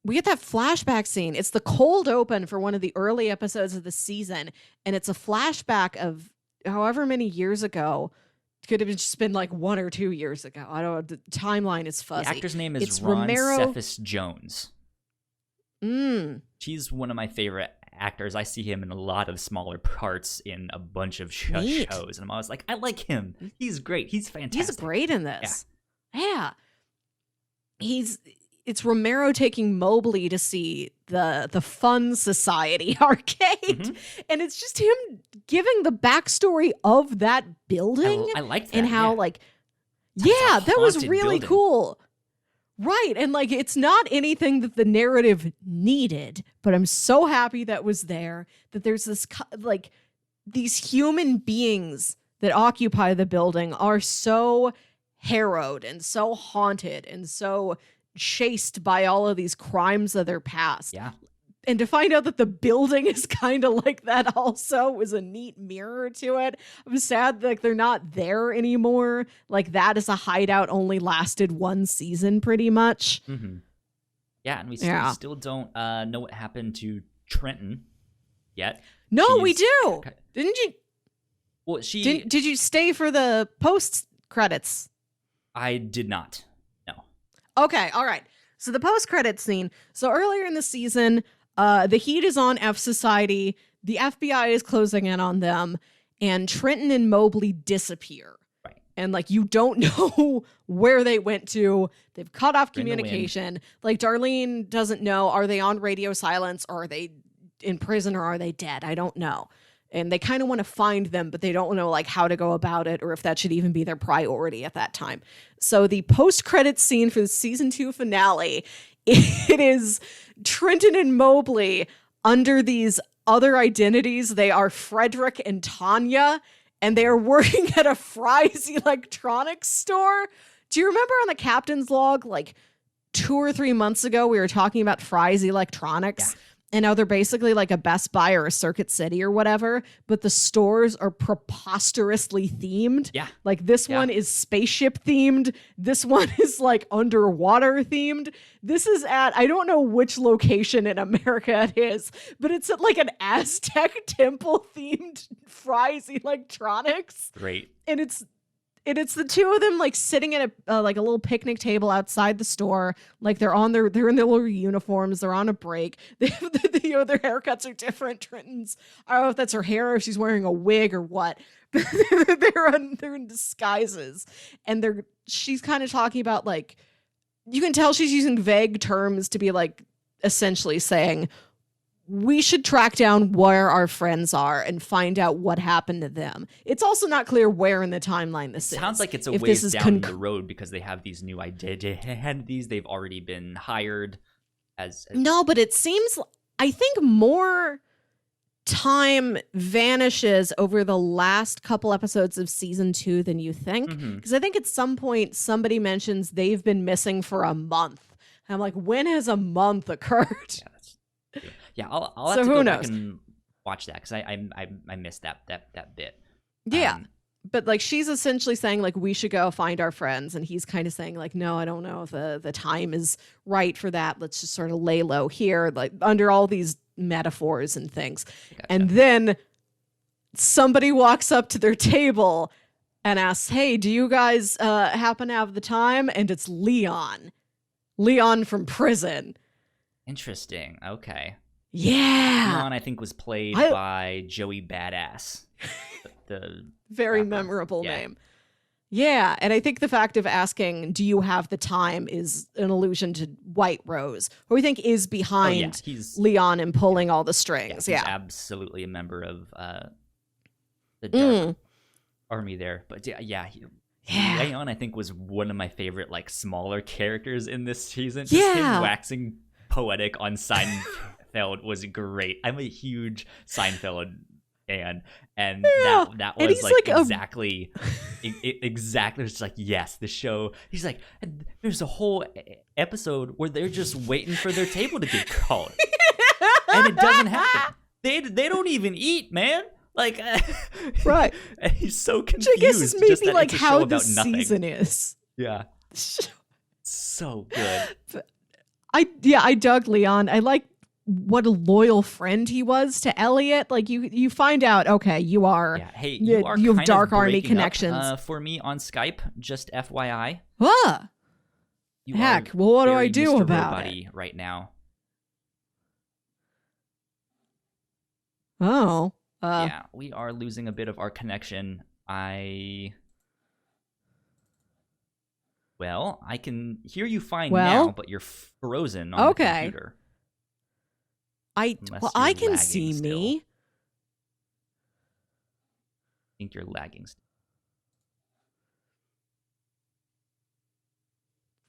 we get that flashback scene. It's the cold open for one of the early episodes of the season, and it's a flashback of however many years ago. Could have just been like 1 or 2 years ago. I don't know. The timeline is fuzzy. The actor's name is Ron Cephas Jones. She's one of my favorite actors. I see him in a lot of smaller parts in a bunch of shows, and I'm always like, I like him. He's great. He's fantastic. He's great in this. Yeah. It's Romero taking Mobley to see the Fun Society arcade, and it's just him giving the backstory of that building. I like that. And how that was really cool. Right, and like, it's not anything that the narrative needed, but I'm so happy that was there, that there's this, like, these human beings that occupy the building are so harrowed and so haunted and so chased by all of these crimes of their past. Yeah. And to find out that the building is kind of like that also was a neat mirror to it. I'm sad that they're not there anymore. Like, that is a hideout only lasted 1 season pretty much. Mm-hmm. Yeah, and we still don't know what happened to Trenton yet. No, we do. Didn't you? Well, did you stay for the post credits? I did not. No. Okay, all right. So the post-credit scene. So earlier in the season, the heat is on F Society. The FBI is closing in on them, and Trenton and Mobley disappear. Right. And like you don't know where they went to. They've cut off communication. Like Darlene doesn't know, are they on radio silence, or are they in prison, or are they dead? I don't know. And they kind of want to find them, but they don't know like how to go about it, or if that should even be their priority at that time. So the post-credits scene for the season 2 finale, it is Trenton and Mobley under these other identities. They are Frederick and Tanya, and they are working at a Fry's electronics store. Do you remember on the captain's log, like 2 or 3 months ago, we were talking about Fry's Electronics? Yeah. And now they're basically like a Best Buy or a Circuit City or whatever, but the stores are preposterously themed. Yeah. Like this one is spaceship themed. This one is like underwater themed. This is at, I don't know which location in America it is, but it's at like an Aztec temple themed Fry's Electronics. Great. And it's the two of them like sitting at a like a little picnic table outside the store. Like they're in their little uniforms. They're on a break. They have their haircuts are different. Trenton's, I don't know if that's her hair or if she's wearing a wig or what. But they're in disguises, and she's kind of talking about like, you can tell she's using vague terms to be like essentially saying, we should track down where our friends are and find out what happened to them. It's also not clear where in the timeline this is. Sounds like it's a ways down the road because they have these new identities. They've already been hired as... No, but it seems... I think more time vanishes over the last couple episodes of season 2 than you think. Because I think at some point somebody mentions they've been missing for a month. And I'm like, when has a month occurred? Yeah, I'll have to go back and watch that because I missed that bit. Yeah, but like she's essentially saying like we should go find our friends, and he's kind of saying like, no, I don't know if the time is right for that. Let's just sort of lay low here, like under all these metaphors and things. Gotcha. And then somebody walks up to their table and asks, "Hey, do you guys happen to have the time?" And it's Leon from prison. Interesting. Okay. Yeah. Leon, I think, was played by Joey Badass. The very memorable name. Yeah, and I think the fact of asking, do you have the time, is an allusion to White Rose, who we think is behind Leon and pulling all the strings. He's absolutely a member of the Dark Army there. But Leon, I think, was one of my favorite like smaller characters in this season. Just him waxing poetic on Seinfeld was great. I'm a huge Seinfeld fan, and that was like exactly it's like, yes, the show. He's like, there's a whole episode where they're just waiting for their table to get called, and it doesn't happen. They don't even eat, man. Like, right? And he's so confused. Which I guess is maybe just that like it's a how show the about nothing. season is. Yeah, so good. I dug Leon. I like what a loyal friend he was to Elliot. Like you find out, okay, you are. Yeah. Hey, you have Dark Army connections for me on Skype. Just FYI. Heck. Well, what do I do Mr. about it right now? Oh. Yeah, we are losing a bit of our connection. Well, I can hear you fine now, but you're frozen on the computer. I can see still. me. I think you're lagging still.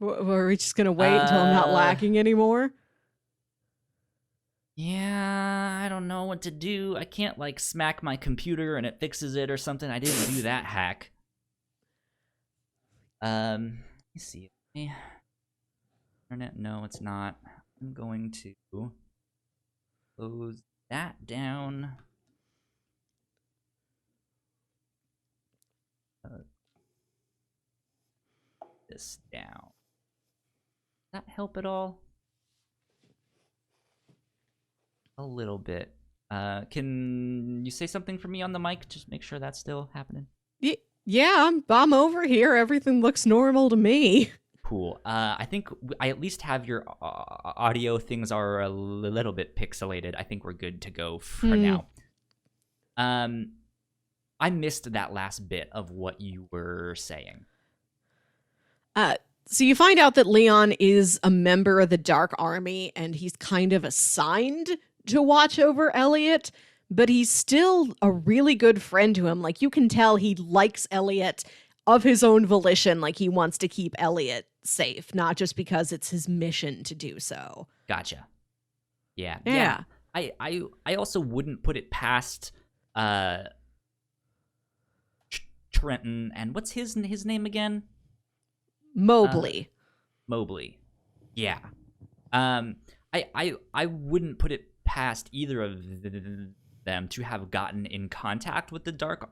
Were we just gonna wait until I'm not lagging anymore? Yeah, I don't know what to do. I can't like smack my computer and it fixes it or something. I didn't do that hack. Let me see. Internet? No, it's not. I'm going to close that down. This down. Does that help at all? A little bit. Can you say something for me on the mic? Just make sure that's still happening. Yeah, I'm over here. Everything looks normal to me. Cool. I think I at least have your audio. Things are a little bit pixelated. I think we're good to go for now. I missed that last bit of what you were saying. So you find out that Leon is a member of the Dark Army, and he's kind of assigned to watch over Elliot, but he's still a really good friend to him. Like, you can tell he likes Elliot of his own volition. Like, he wants to keep Elliot safe, not just because it's his mission to do so. Gotcha. Yeah. I also wouldn't put it past Trenton, and what's his name again? Mobley. Mobley. Yeah. I wouldn't put it past either of them to have gotten in contact with the Dark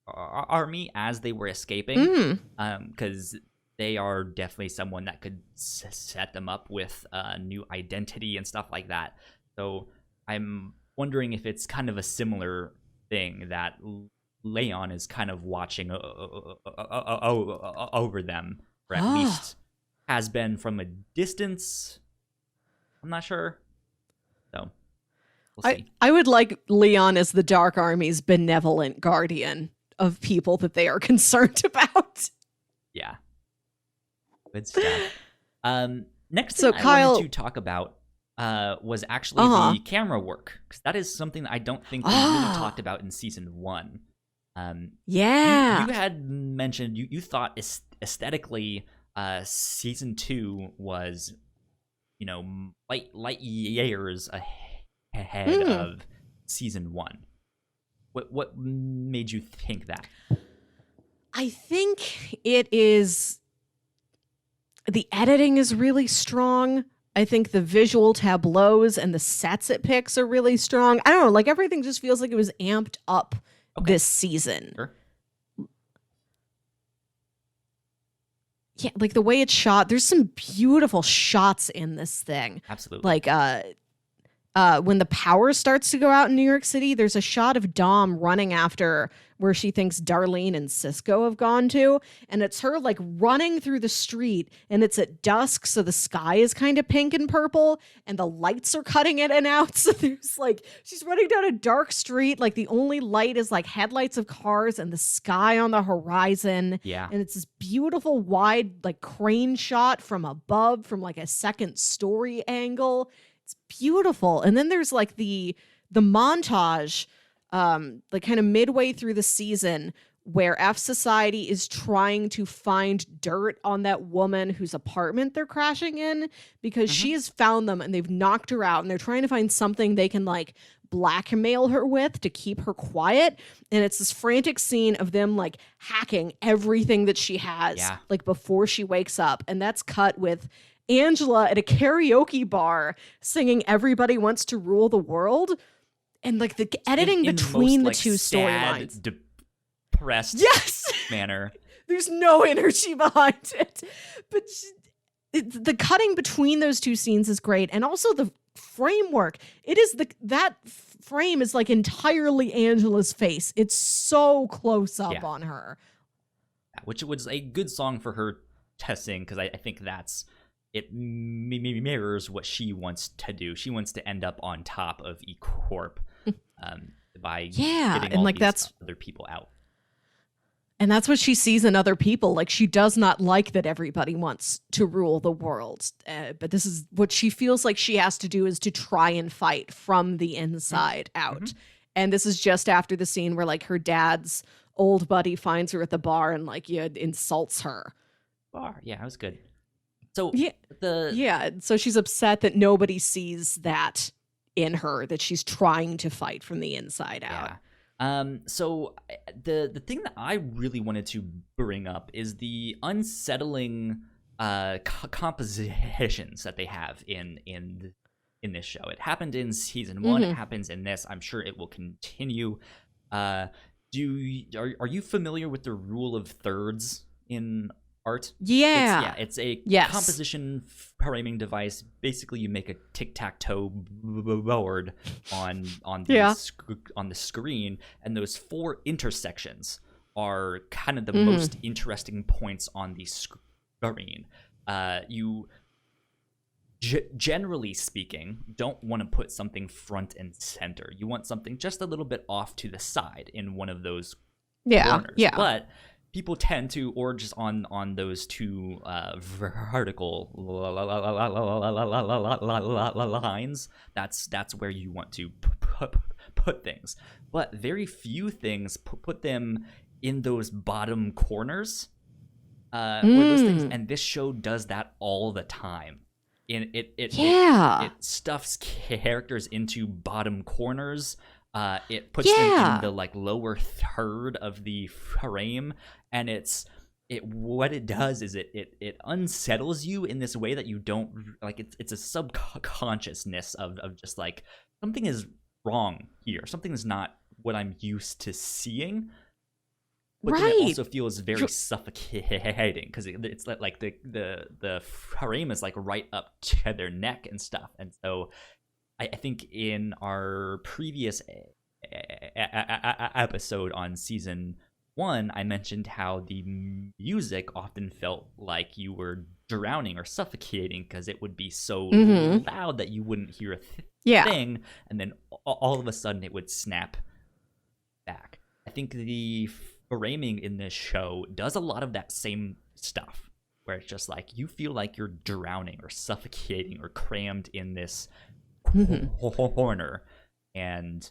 Army as they were escaping, because they are definitely someone that could set them up with a new identity and stuff like that. So I'm wondering if it's kind of a similar thing that Leon is kind of watching over them, or at least has been from a distance. I'm not sure. So we'll see. I would like Leon as the Dark Army's benevolent guardian of people that they are concerned about. Yeah. Good stuff. Next So thing I Kyle, wanted to talk about was actually the camera work, because that is something that I don't think we really talked about in season 1. Yeah. You had mentioned you thought aesthetically season 2 was, light years ahead of season 1. What made you think that? I think it is the editing is really strong. I think the visual tableaus and the sets it picks are really strong. I don't know, like everything just feels like it was amped up this season. Sure. Yeah, like the way it's shot, there's some beautiful shots in this thing. Absolutely. Like when the power starts to go out in New York City, there's a shot of Dom running after where she thinks Darlene and Cisco have gone to. And it's her like running through the street, and it's at dusk. So the sky is kind of pink and purple, and the lights are cutting in and out. So there's like, she's running down a dark street. Like the only light is like headlights of cars and the sky on the horizon. Yeah. And it's this beautiful wide like crane shot from above, from like a second story angle. It's beautiful. And then there's like the montage, like kind of midway through the season, where F Society is trying to find dirt on that woman whose apartment they're crashing in, because she has found them and they've knocked her out, and they're trying to find something they can like blackmail her with to keep her quiet. And it's this frantic scene of them like hacking everything that she has, like before she wakes up. And that's cut with Angela at a karaoke bar singing "Everybody Wants to Rule the World," and like the editing in between most, the two sad, storylines, depressed manner. There's no energy behind it, but the cutting between those two scenes is great, and also the framework. It is that frame is like entirely Angela's face. It's so close up on her, which was a good song for her to sing, because I think it mirrors what she wants to do. She wants to end up on top of E-Corp by getting all like these that's other people out. And that's what she sees in other people. Like, she does not like that everybody wants to rule the world. But this is what she feels like she has to do, is to try and fight from the inside out. And this is just after the scene where like her dad's old buddy finds her at the bar and like insults her. Yeah, that was good. So so she's upset that nobody sees that in her, that she's trying to fight from the inside out. So the thing that I really wanted to bring up is the unsettling compositions that they have in this show. It happened in season 1. It happens in this. I'm sure it will continue. Are you familiar with the rule of thirds in art? It's a composition framing device. Basically, you make a tic-tac-toe board on the screen, and those 4 intersections are kind of the most interesting points on the screen. You generally speaking, don't want to put something front and center. You want something just a little bit off to the side in one of those corners. Yeah. But people tend to, or just on those two vertical lines, that's where you want to put things. But very few things put them in those bottom corners. Where those things, and this show does that all the time. It stuffs characters into bottom corners. It puts them in the like lower third of the frame, and what it does is it unsettles you in this way that you don't like. It's a subconsciousness of just like something is wrong here. Something is not what I'm used to seeing. But then it also feels very suffocating because it's like the frame is like right up to their neck and stuff. And so I think in our previous episode on season 1, I mentioned how the music often felt like you were drowning or suffocating because it would be so loud that you wouldn't hear a thing. And then all of a sudden it would snap back. I think the framing in this show does a lot of that same stuff where it's just like you feel like you're drowning or suffocating or crammed in this corner and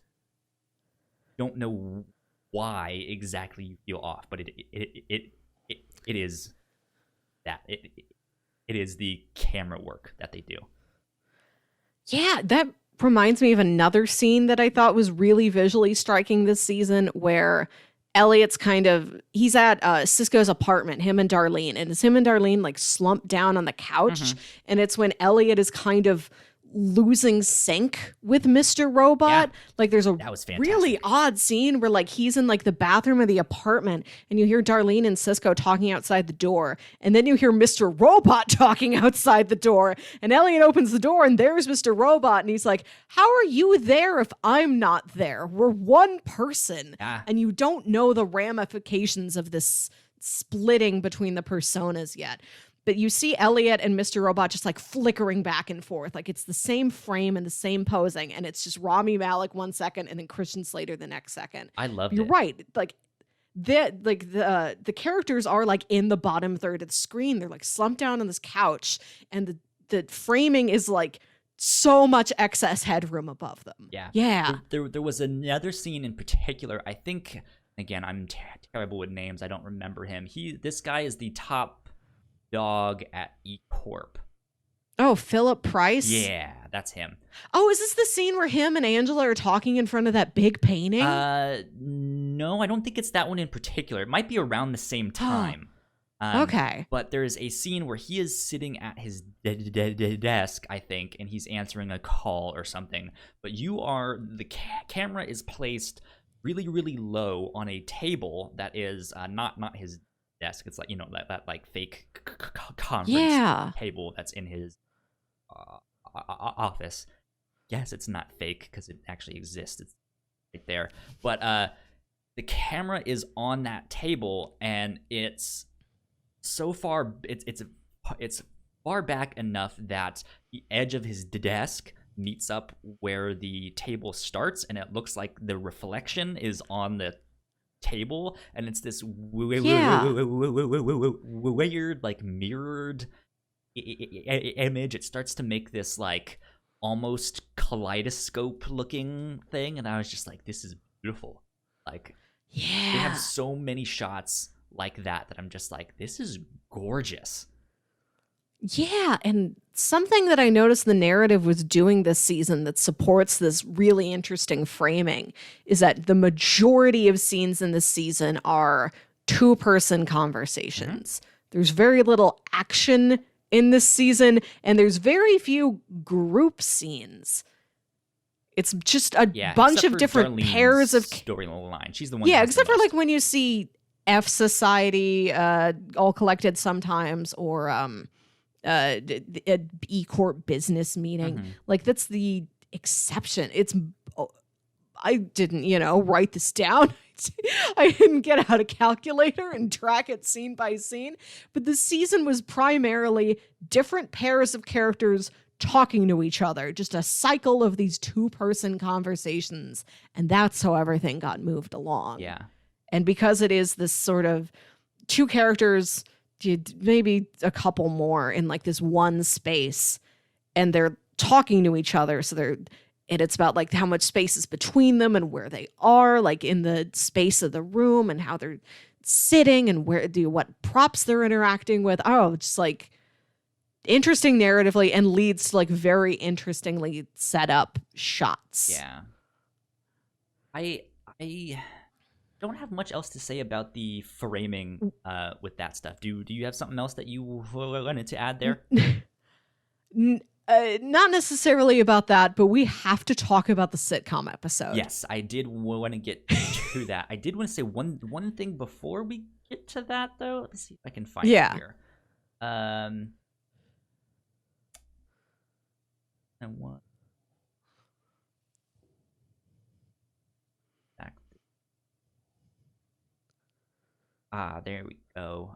don't know why exactly you feel off, but it is that it is the camera work that they do. Yeah, that reminds me of another scene that I thought was really visually striking this season where Elliot's he's at Cisco's apartment, him and Darlene, and it's him and Darlene like slumped down on the couch. And it's when Elliot is kind of losing sync with Mr. Robot. Like there's a really odd scene where like he's in like the bathroom of the apartment and you hear Darlene and Cisco talking outside the door. And then you hear Mr. Robot talking outside the door. And Elliot opens the door and there's Mr. Robot. And he's like, how are you there if I'm not there? We're one person. And you don't know the ramifications of this splitting between the personas yet. But you see Elliot and Mr. Robot just like flickering back and forth. Like it's the same frame and the same posing. And it's just Rami Malek 1 second and then Christian Slater the next second. I love it. You're right. Like the characters are like in the bottom third of the screen. They're like slumped down on this couch. And the framing is like so much excess headroom above them. Yeah. There was another scene in particular. I think, again, I'm terrible with names. I don't remember him. This guy is the top dog at E-Corp. Oh, Philip Price? Yeah, that's him. Oh, is this the scene where him and Angela are talking in front of that big painting? No, I don't think it's that one in particular. It might be around the same time. Okay. But there's a scene where he is sitting at his desk, I think, and he's answering a call or something. But the camera is placed really, really low on a table that is not his desk. It's like, you know, that like fake conference table that's in his office. Yes, it's not fake because it actually exists. It's right there. But the camera is on that table, and it's so far it's far back enough that the edge of his desk meets up where the table starts, and it looks like the reflection is on the table, and it's this weird like mirrored image. It starts to make this like almost kaleidoscope looking thing, and I was just like, this is beautiful. Like they have so many shots like that I'm just like, this is gorgeous. Yeah, and something that I noticed the narrative was doing this season that supports this really interesting framing is that the majority of scenes in this season are two-person conversations. There's very little action in this season, and there's very few group scenes. It's just a bunch of different Darlene's pairs of storyline. She's the one. Yeah, except for like when you see F Society all collected sometimes, or E-Corp business meeting. Like that's the exception. I didn't, write this down. I didn't get out a calculator and track it scene by scene, but the season was primarily different pairs of characters talking to each other, just a cycle of these two-person conversations, and that's how everything got moved along. Yeah. And because it is this sort of two characters, maybe a couple more in like this one space, and they're talking to each other, and it's about like how much space is between them and where they are, like in the space of the room, and how they're sitting and what props they're interacting with. Oh, just like interesting narratively, and leads to like very interestingly set up shots. Yeah. I don't have much else to say about the framing with that stuff. Do you have something else that you wanted to add there? Not necessarily about that, but we have to talk about the sitcom episode. Yes, I did want to get to that. I did want to say one thing before we get to that, though. Let me see if I can find it here. And what? There we go.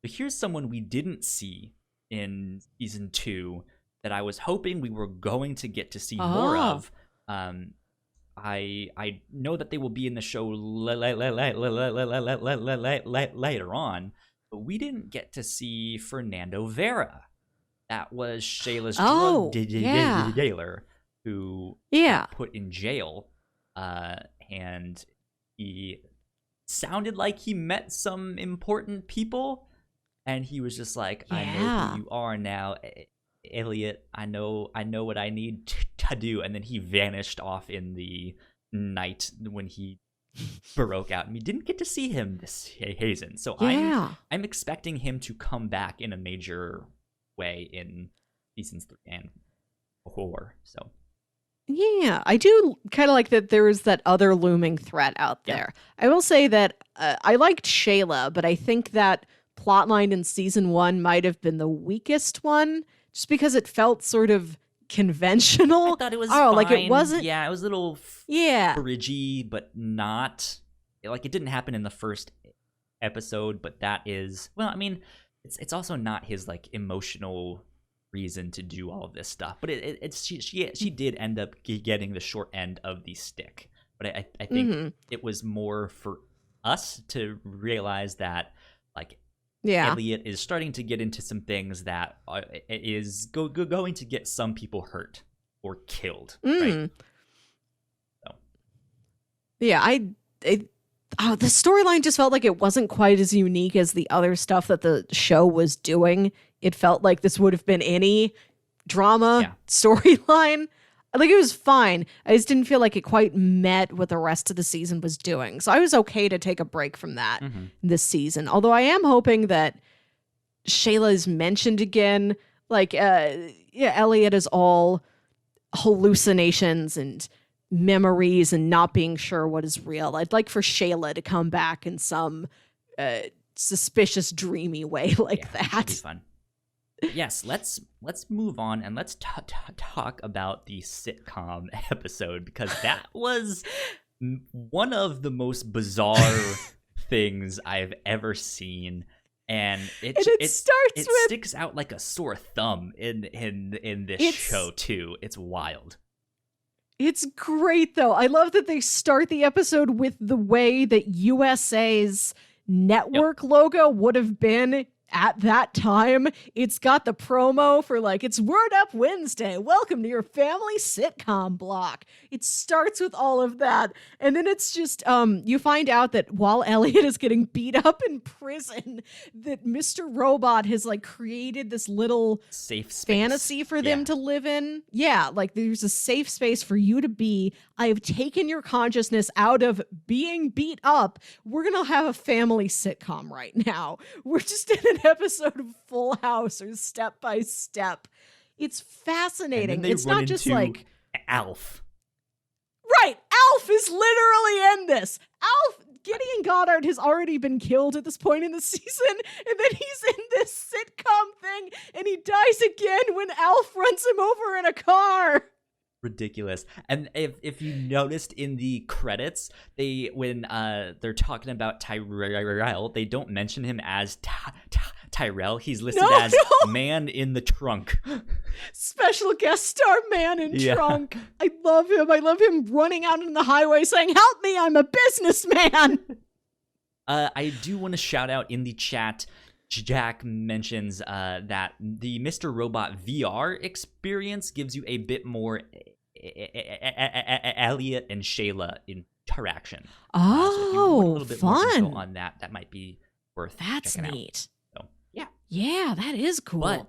So here's someone we didn't see in season 2 that I was hoping we were going to get to see more of. I know that they will be in the show later on, but we didn't get to see Fernando Vera. That was Shayla's drug dealer who got put in jail. And he sounded like he met some important people. And he was just like, I know who you are now, Elliot. I know what I need to do. And then he vanished off in the night when he broke out. And we didn't get to see him this season. So I'm expecting him to come back in a major way in seasons 3 and 4. So yeah, I do kind of like that there is that other looming threat out there. I will say that I liked Shayla, but I think that plotline in season 1 might have been the weakest one, just because it felt sort of conventional. I thought it was fine. Like it wasn't. Yeah, it was a little fridgy, but not like it didn't happen in the first episode. But that is, well, I mean, it's also not his like emotional reason to do all of this stuff. But she did end up getting the short end of the stick. But I think it was more for us to realize that like. Elliot is starting to get into some things that is going to get some people hurt or killed, right? So. Yeah, the storyline just felt like it wasn't quite as unique as the other stuff that the show was doing. It felt like this would have been any drama storyline. Like, it was fine. I just didn't feel like it quite met what the rest of the season was doing. So I was okay to take a break from that this season. Although I am hoping that Shayla is mentioned again. Like, Elliot is all hallucinations and memories and not being sure what is real. I'd like for Shayla to come back in some suspicious, dreamy way like that. That'd be fun. Yes, let's move on and let's talk about the sitcom episode, because that was one of the most bizarre things I've ever seen, and it sticks out like a sore thumb in this show too. It's wild. It's great though. I love that they start the episode with the way that USA's network logo would have been at that time. It's got the promo for like, it's Word Up Wednesday. Welcome to your family sitcom block. It starts with all of that. And then it's just, you find out that while Elliot is getting beat up in prison, that Mr. Robot has like created this little safe space. Fantasy for them to live in. Yeah, like there's a safe space for you to be. I have taken your consciousness out of being beat up. We're going to have a family sitcom right now. We're just in an episode of Full House or Step by Step. It's fascinating. It's not just like Alf. Right. Alf is literally in this. Alf, Gideon Goddard has already been killed at this point in the season, and then he's in this sitcom thing, and he dies again when Alf runs him over in a car. ridiculous. And if you noticed in the credits, when they're talking about Tyrell, they don't mention him as Tyrell. He's listed as man in the trunk. Special guest star man in trunk. I love him. I love him running out on the highway saying, "Help me, I'm a businessman." I do want to shout out in the chat, Jack mentions that the Mr. Robot VR experience gives you a bit more Elliot and Shayla interaction. Oh, so if you want a little bit more fun. info on that might be worth That's checking neat. out. So, yeah. Yeah, that is cool. But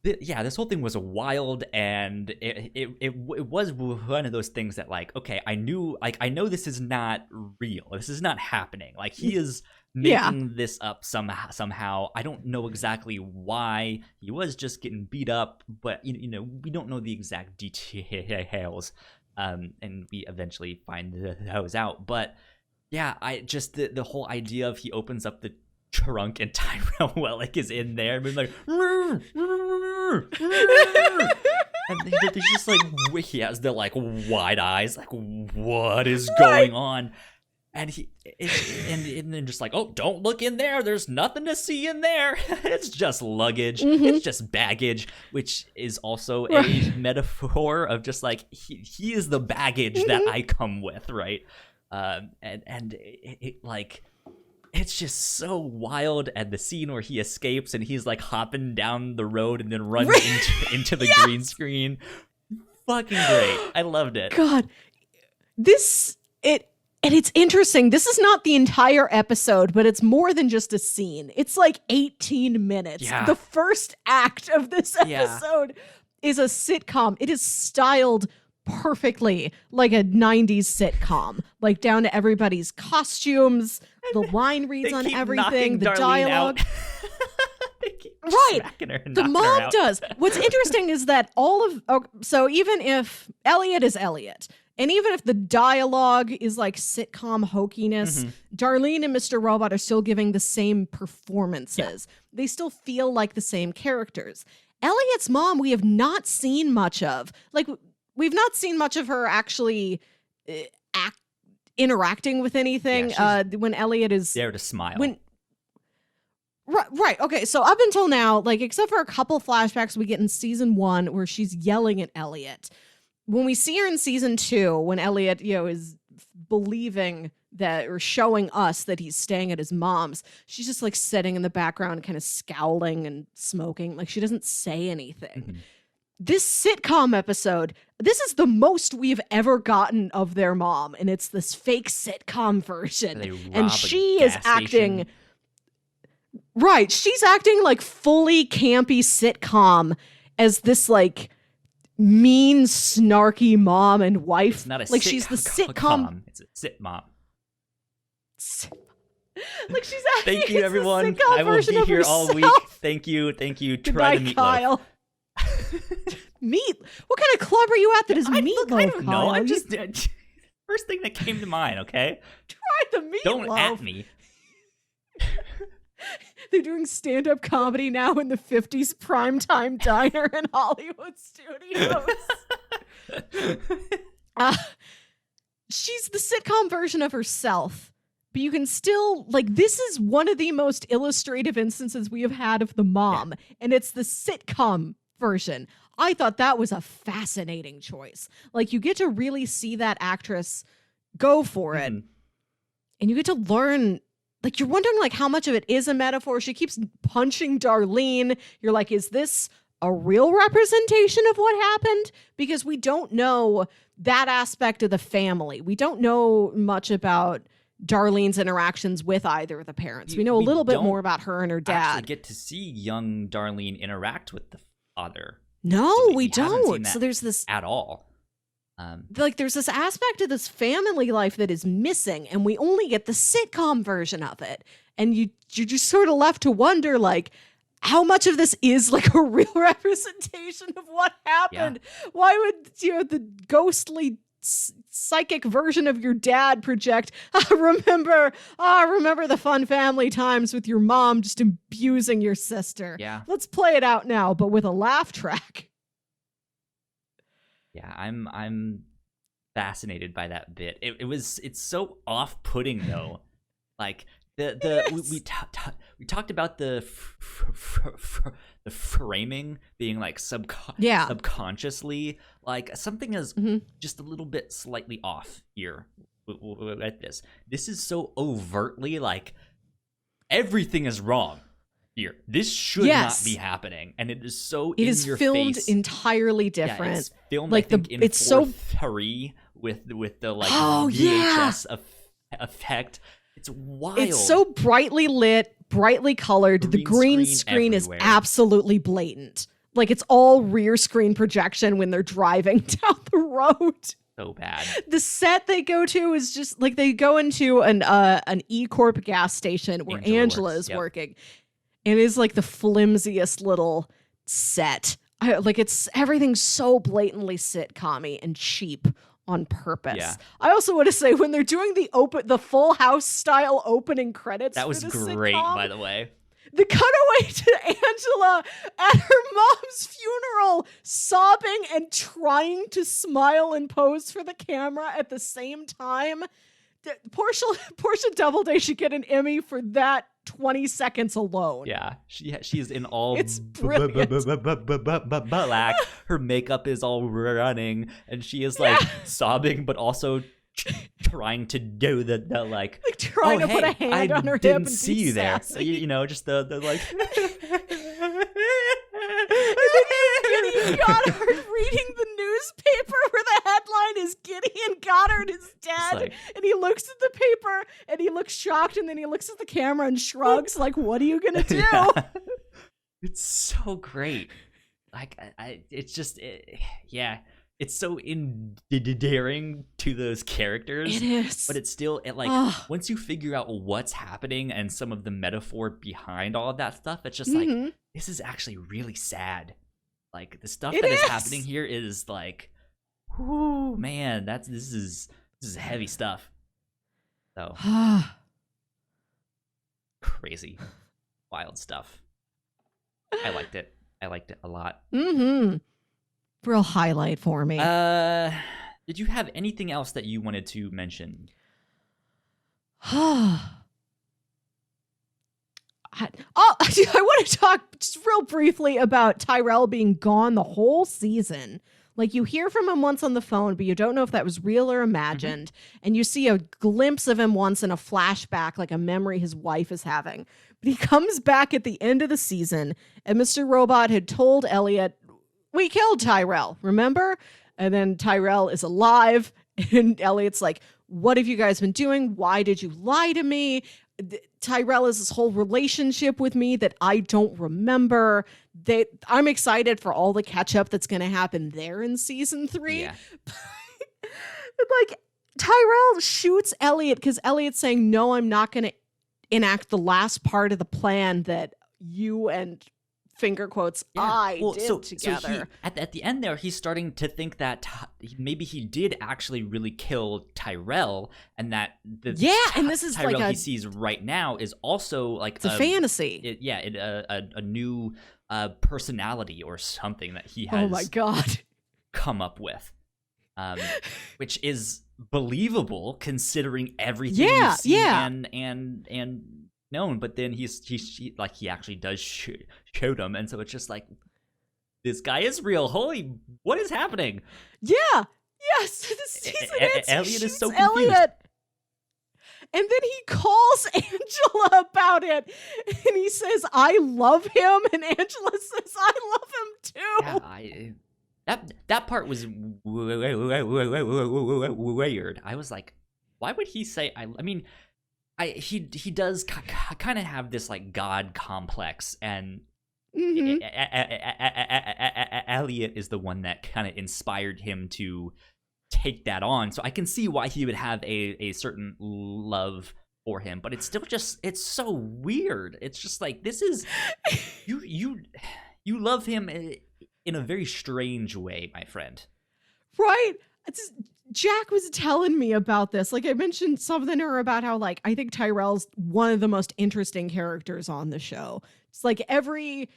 this whole thing was wild, and it was one of those things that, like, okay, I know this is not real. This is not happening. Like, he is making this up somehow. I don't know exactly why. He was just getting beat up, but you know, we don't know the exact details. And we eventually find those out. But yeah, I just the whole idea of he opens up the trunk and Tyrell Wellick is in there and being like, and they're just like, he has the like wide eyes, like, what is going on? And and then just like, oh, don't look in there. There's nothing to see in there. It's just luggage. It's just baggage, which is also a metaphor of just like, he is the baggage that I come with, right? And it like, it's just so wild. And the scene where he escapes and he's like hopping down the road and then runs into the green screen. Fucking great. I loved it. God, and it's interesting. This is not the entire episode, but it's more than just a scene. It's like 18 minutes. Yeah. The first act of this episode is a sitcom. It is styled perfectly like a 90s sitcom, like down to everybody's costumes, the line reads on everything, the Darlene dialogue. Right. The mom does. What's interesting is that so even if Elliot is Elliot, and even if the dialogue is like sitcom hokiness, Darlene and Mr. Robot are still giving the same performances. They still feel like the same characters. Elliot's mom, we have not seen much of. Like, we've not seen much of her actually interacting with anything. When Elliot is there to smile. Right. Okay. So up until now, like, except for a couple flashbacks we get in season 1 where she's yelling at Elliot. When we see her in season 2, when Elliot, is believing that, or showing us that he's staying at his mom's, she's just like sitting in the background, kind of scowling and smoking. Like, she doesn't say anything. This sitcom episode, this is the most we've ever gotten of their mom, and it's this fake sitcom version. And she is acting. Right. She's acting like fully campy sitcom as this like mean, snarky mom and wife. It's not a like, she's the sitcom. It's a sitmom. Like, she's acting. Thank you, everyone. I will be here all week. Thank you. Try the meatloaf. Kyle. What kind of club are you at that is meatloaf? I don't know. I'm just first thing that came to mind. Okay. Try the meatloaf. Don't at me. They're doing stand-up comedy now in the 50s primetime diner in Hollywood studios. She's the sitcom version of herself, but you can still, like, this is one of the most illustrative instances we have had of the mom, and it's the sitcom version. I thought that was a fascinating choice. Like, you get to really see that actress go for it, and you get to learn. Like, you're wondering, like, how much of it is a metaphor. She keeps punching Darlene. You're like, is this a real representation of what happened? Because we don't know that aspect of the family. We don't know much about Darlene's interactions with either of the parents. We know a little bit more about her and her dad. Actually get to see young Darlene interact with the father. No, so we don't. So there's this at all. Like, there's this aspect of this family life that is missing, and we only get the sitcom version of it. And you're just sort of left to wonder, like, how much of this is like a real representation of what happened? Yeah. Why would, the ghostly psychic version of your dad project, remember the fun family times with your mom just abusing your sister? Yeah. Let's play it out now, but with a laugh track. Yeah, I'm fascinated by that bit. It's so off-putting though. Like we talked about the the framing being like subconsciously like something is just a little bit slightly off here at this. This is so overtly like everything is wrong here. This should not be happening, and it is so it in is your filmed face. entirely different. Yeah, it's filmed like I think in it's so 4:3 with the like VHS effect. It's wild. It's so brightly lit, brightly colored. The green screen is absolutely blatant. Like it's all rear screen projection when they're driving down the road. So bad. The set they go to is just like they go into an E-Corp gas station where Angela is working. And it is like the flimsiest little set. Everything's so blatantly sitcom-y and cheap on purpose. Yeah. I also want to say when they're doing the Full House style opening credits, that was great, sitcom, by the way. The cutaway to Angela at her mom's funeral, sobbing and trying to smile and pose for the camera at the same time. Portia Doubleday should get an Emmy for that 20 seconds alone. Yeah, she is in all it's brilliant. Black. Her makeup is all running, and she is like sobbing, but also trying to do the like trying to put a hand on her hip and see you there. So, you know, just the like. Gideon Goddard reading the newspaper where the headline is Gideon Goddard is dead, and he looks at the paper and he looks shocked, and then he looks at the camera and shrugs like, "What are you gonna do?" Yeah. It's so great. Like it's just yeah. It's so endearing to those characters. It is. But it's still, once you figure out what's happening and some of the metaphor behind all of that stuff, it's just like, this is actually really sad. Like, the stuff that is happening here is like, whoo, man, this is heavy stuff. So, crazy, wild stuff. I liked it. I liked it a lot. Real highlight for me. Did you have anything else that you wanted to mention? I want to talk just real briefly about Tyrell being gone the whole season. Like, you hear from him once on the phone, but you don't know if that was real or imagined. And you see a glimpse of him once in a flashback, like a memory his wife is having. But he comes back at the end of the season, and Mr. Robot had told Elliot, "We killed Tyrell, remember?" And then Tyrell is alive, and Elliot's like, "What have you guys been doing? Why did you lie to me?" Tyrell has this whole relationship with me that I don't remember. I'm excited for all the catch up that's going to happen there in season 3. Yeah. Like, Tyrell shoots Elliot because Elliot's saying, "No, I'm not going to enact the last part of the plan that you and..." finger quotes, did together. So at the end there, he's starting to think that maybe he did actually really kill Tyrell, and that and this is Tyrell like he sees right now is also like a fantasy. A new personality or something that he has. Oh my god, come up with, which is believable considering everything you've seen and known, but then he actually does shoot him, and so it's just like, this guy is real. Holy, what is happening? Yeah, yes, the season ends. Elliot is so confused. Elliot. And then he calls Angela about it, and he says, "I love him," and Angela says, "I love him too." Yeah, that part was weird. I was like, why would he say I mean, he does kind of have this like god complex, and Elliot is the one that kind of inspired him to take that on. So I can see why he would have a certain love for him, but it's still just, it's so weird. It's just like, this is you love him in a very strange way, my friend. Right? Jack was telling me about this. Like, I mentioned something to her about how, like, I think Tyrell's one of the most interesting characters on the show. It's like every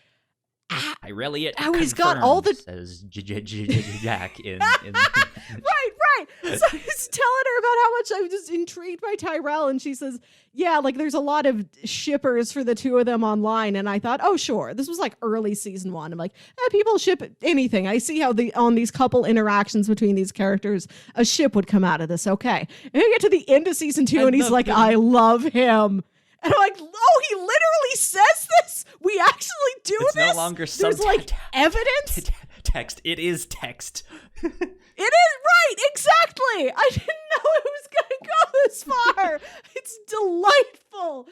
Elliot how he's got all the says Jack in right. So he's telling her about how much I'm just intrigued by Tyrell, and she says, yeah, like there's a lot of shippers for the two of them online. And I thought, oh sure, this was like early season 1. I'm like, people ship anything. I see how on these couple interactions between these characters, a ship would come out of this. Okay. And we get to the end of season 2 and he's like, I love him. And I'm like, oh, he literally says this? We actually do it's this? No longer There's like evidence? Text. It is text. It is, right, exactly. I didn't know it was going to go this far. It's delightful.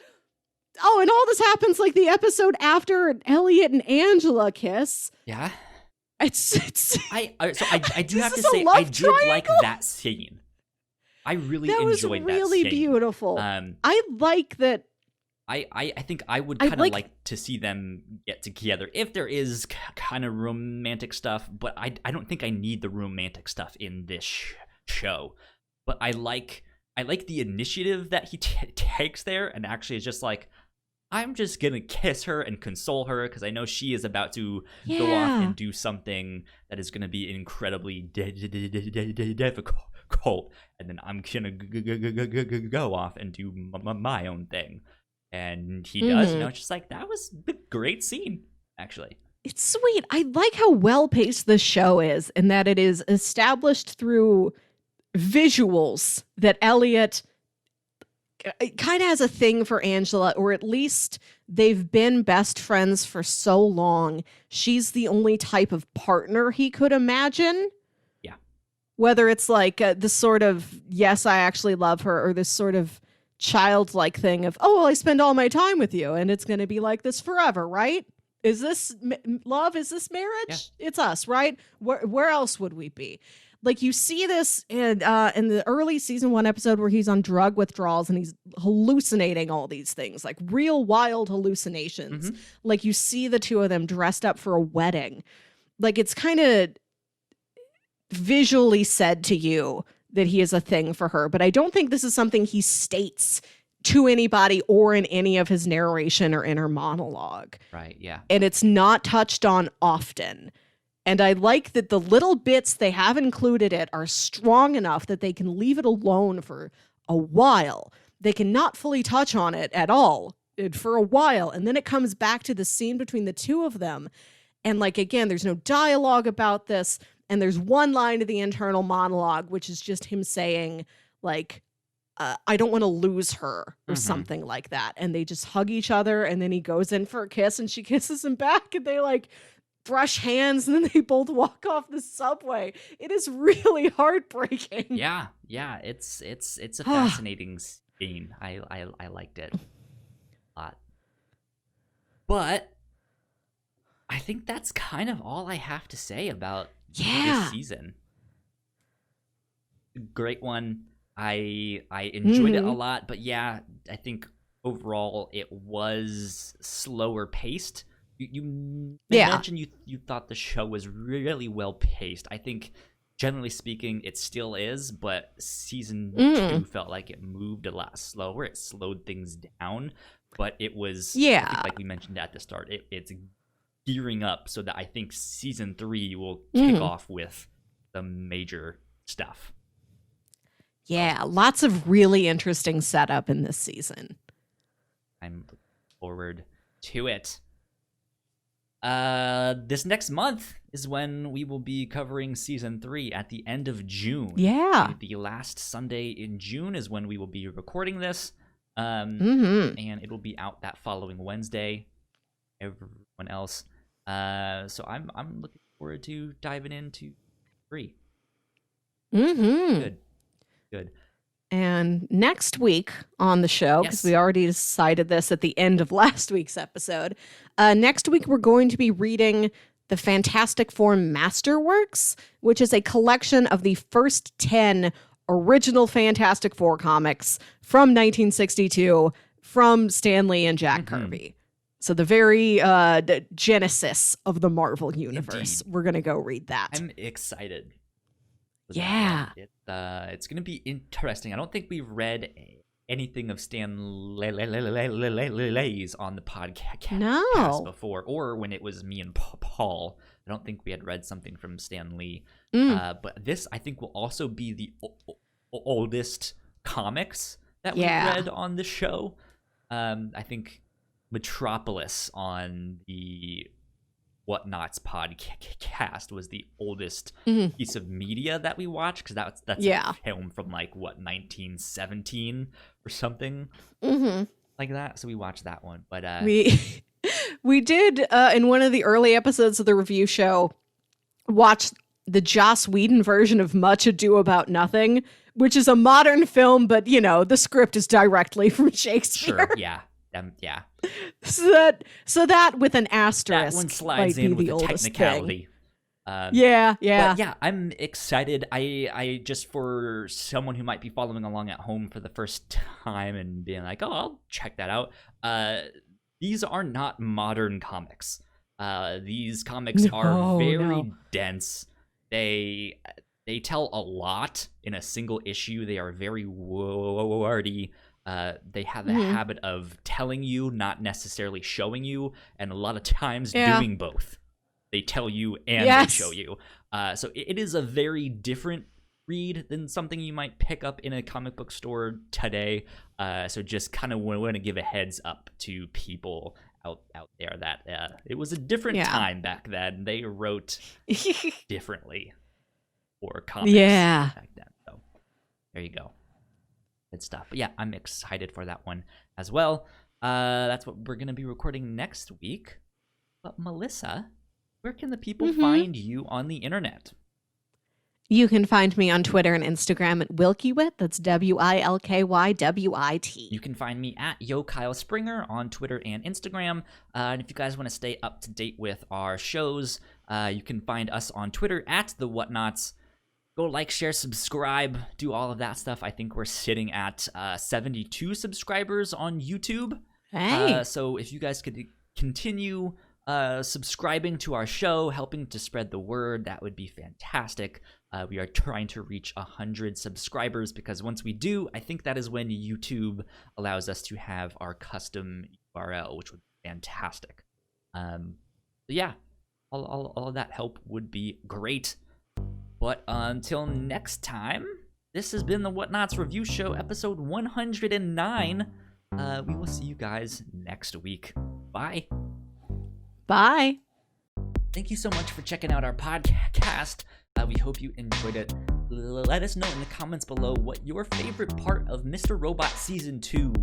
Oh, and all this happens like the episode after Elliot and Angela kiss. Yeah. I do have to say, I did like that scene. I really enjoyed that scene. That was really beautiful. I like that. I think I would kind of like to see them get together if there is kind of romantic stuff, but I don't think I need the romantic stuff in this show. But I like the initiative that he takes there, and actually is just like, I'm just gonna kiss her and console her because I know she is about to go off and do something that is gonna be incredibly difficult, and then I'm gonna go off and do my own thing. And he does, it's just like, that was a great scene, actually. It's sweet. I like how well-paced this show is, and that it is established through visuals that Elliot kind of has a thing for Angela, or at least they've been best friends for so long. She's the only type of partner he could imagine. Yeah. Whether it's like this sort of, yes, I actually love her, or this sort of childlike thing of, oh, well, I spend all my time with you and it's going to be like this forever, right? Is this love? Is this marriage? Yeah. It's us, right? Where else would we be? Like, you see this in the early season 1 episode where he's on drug withdrawals and he's hallucinating all these things, like real wild hallucinations. Like, you see the two of them dressed up for a wedding. Like, it's kind of visually said to you that he is a thing for her, but I don't think this is something he states to anybody or in any of his narration or inner monologue. Right, yeah. And it's not touched on often. And I like that the little bits they have included it are strong enough that they can leave it alone for a while. They cannot fully touch on it at all for a while. And then it comes back to the scene between the two of them. And like, again, there's no dialogue about this. And there's one line of the internal monologue, which is just him saying, like, I don't want to lose her or something like that. And they just hug each other. And then he goes in for a kiss and she kisses him back. And they like brush hands and then they both walk off the subway. It is really heartbreaking. Yeah. It's a fascinating scene. I liked it a lot. But I think that's kind of all I have to say about this season. Great one. I enjoyed it a lot, but yeah, I think overall it was slower paced. You mentioned you thought the show was really well paced. I think generally speaking it still is, but season 2 felt like it moved a lot slower. It slowed things down, but it was I think, like we mentioned at the start, it's gearing up so that I think season 3 will kick off with the major stuff. Yeah, lots of really interesting setup in this season. I'm looking forward to it. This next month is when we will be covering season 3 at the end of June. Yeah. The last Sunday in June is when we will be recording this. And it'll be out that following Wednesday. Everyone else. So I'm looking forward to diving into 3. Good. And next week on the show, because we already decided this at the end of last week's episode, next week we're going to be reading the Fantastic Four Masterworks, which is a collection of the first 10 original Fantastic Four comics from 1962 from Stan Lee and Jack Kirby. So the very the genesis of the Marvel universe. Indeed. We're going to go read that. I'm excited. Yeah. It's going to be interesting. I don't think we've read anything of Stan Lee's on the podcast No. before, or when it was me and Paul. I don't think we had read something from Stan Lee. But this, I think, will also be the oldest comics that we read on the show. I think Metropolis on the Whatnauts podcast was the oldest piece of media that we watched, because that's a film from like 1917 or something like that. So we watched that one. But we did in one of the early episodes of the review show watch the Joss Whedon version of Much Ado About Nothing, which is a modern film, but the script is directly from Shakespeare. Sure, yeah. Yeah. So that with an asterisk. That one slides in with a technicality. Yeah. But yeah, I'm excited. I just, for someone who might be following along at home for the first time and being like, oh, I'll check that out. These are not modern comics. These comics are very dense. They tell a lot in a single issue. They are very wordy. They have the habit of telling you, not necessarily showing you, and a lot of times doing both. They tell you and they show you. So it is a very different read than something you might pick up in a comic book store today. So just kind of want to give a heads up to people out there that it was a different time back then. They wrote differently for comics back then. So there you go. Good stuff. But yeah, I'm excited for that one as well. That's what we're going to be recording next week. But Melissa, where can the people find you on the internet? You can find me on Twitter and Instagram at Wilkywit. That's WILKYWIT. You can find me at YoKyleSpringer on Twitter and Instagram. And if you guys want to stay up to date with our shows, you can find us on Twitter at The Whatnauts. Go like, share, subscribe, do all of that stuff. I think we're sitting at 72 subscribers on YouTube. Hey. So if you guys could continue subscribing to our show, helping to spread the word, that would be fantastic. We are trying to reach 100 subscribers, because once we do, I think that is when YouTube allows us to have our custom URL, which would be fantastic. Yeah, all of that help would be great. But until next time, this has been the Whatnauts Review Show, episode 109. We will see you guys next week. Bye. Bye. Thank you so much for checking out our podcast. We hope you enjoyed it. Let us know in the comments below what your favorite part of Mr. Robot Season 2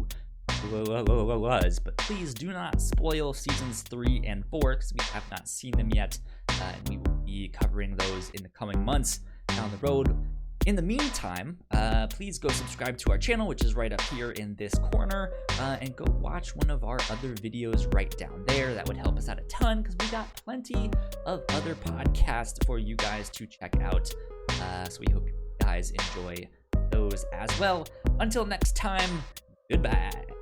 was. But please do not spoil Seasons 3 and 4, because we have not seen them yet. And we will be covering those in the coming months down the road. In the meantime, please go subscribe to our channel, which is right up here in this corner, and go watch one of our other videos right down there. That would help us out a ton, because we got plenty of other podcasts for you guys to check out. So we hope you guys enjoy those as well. Until next time, goodbye.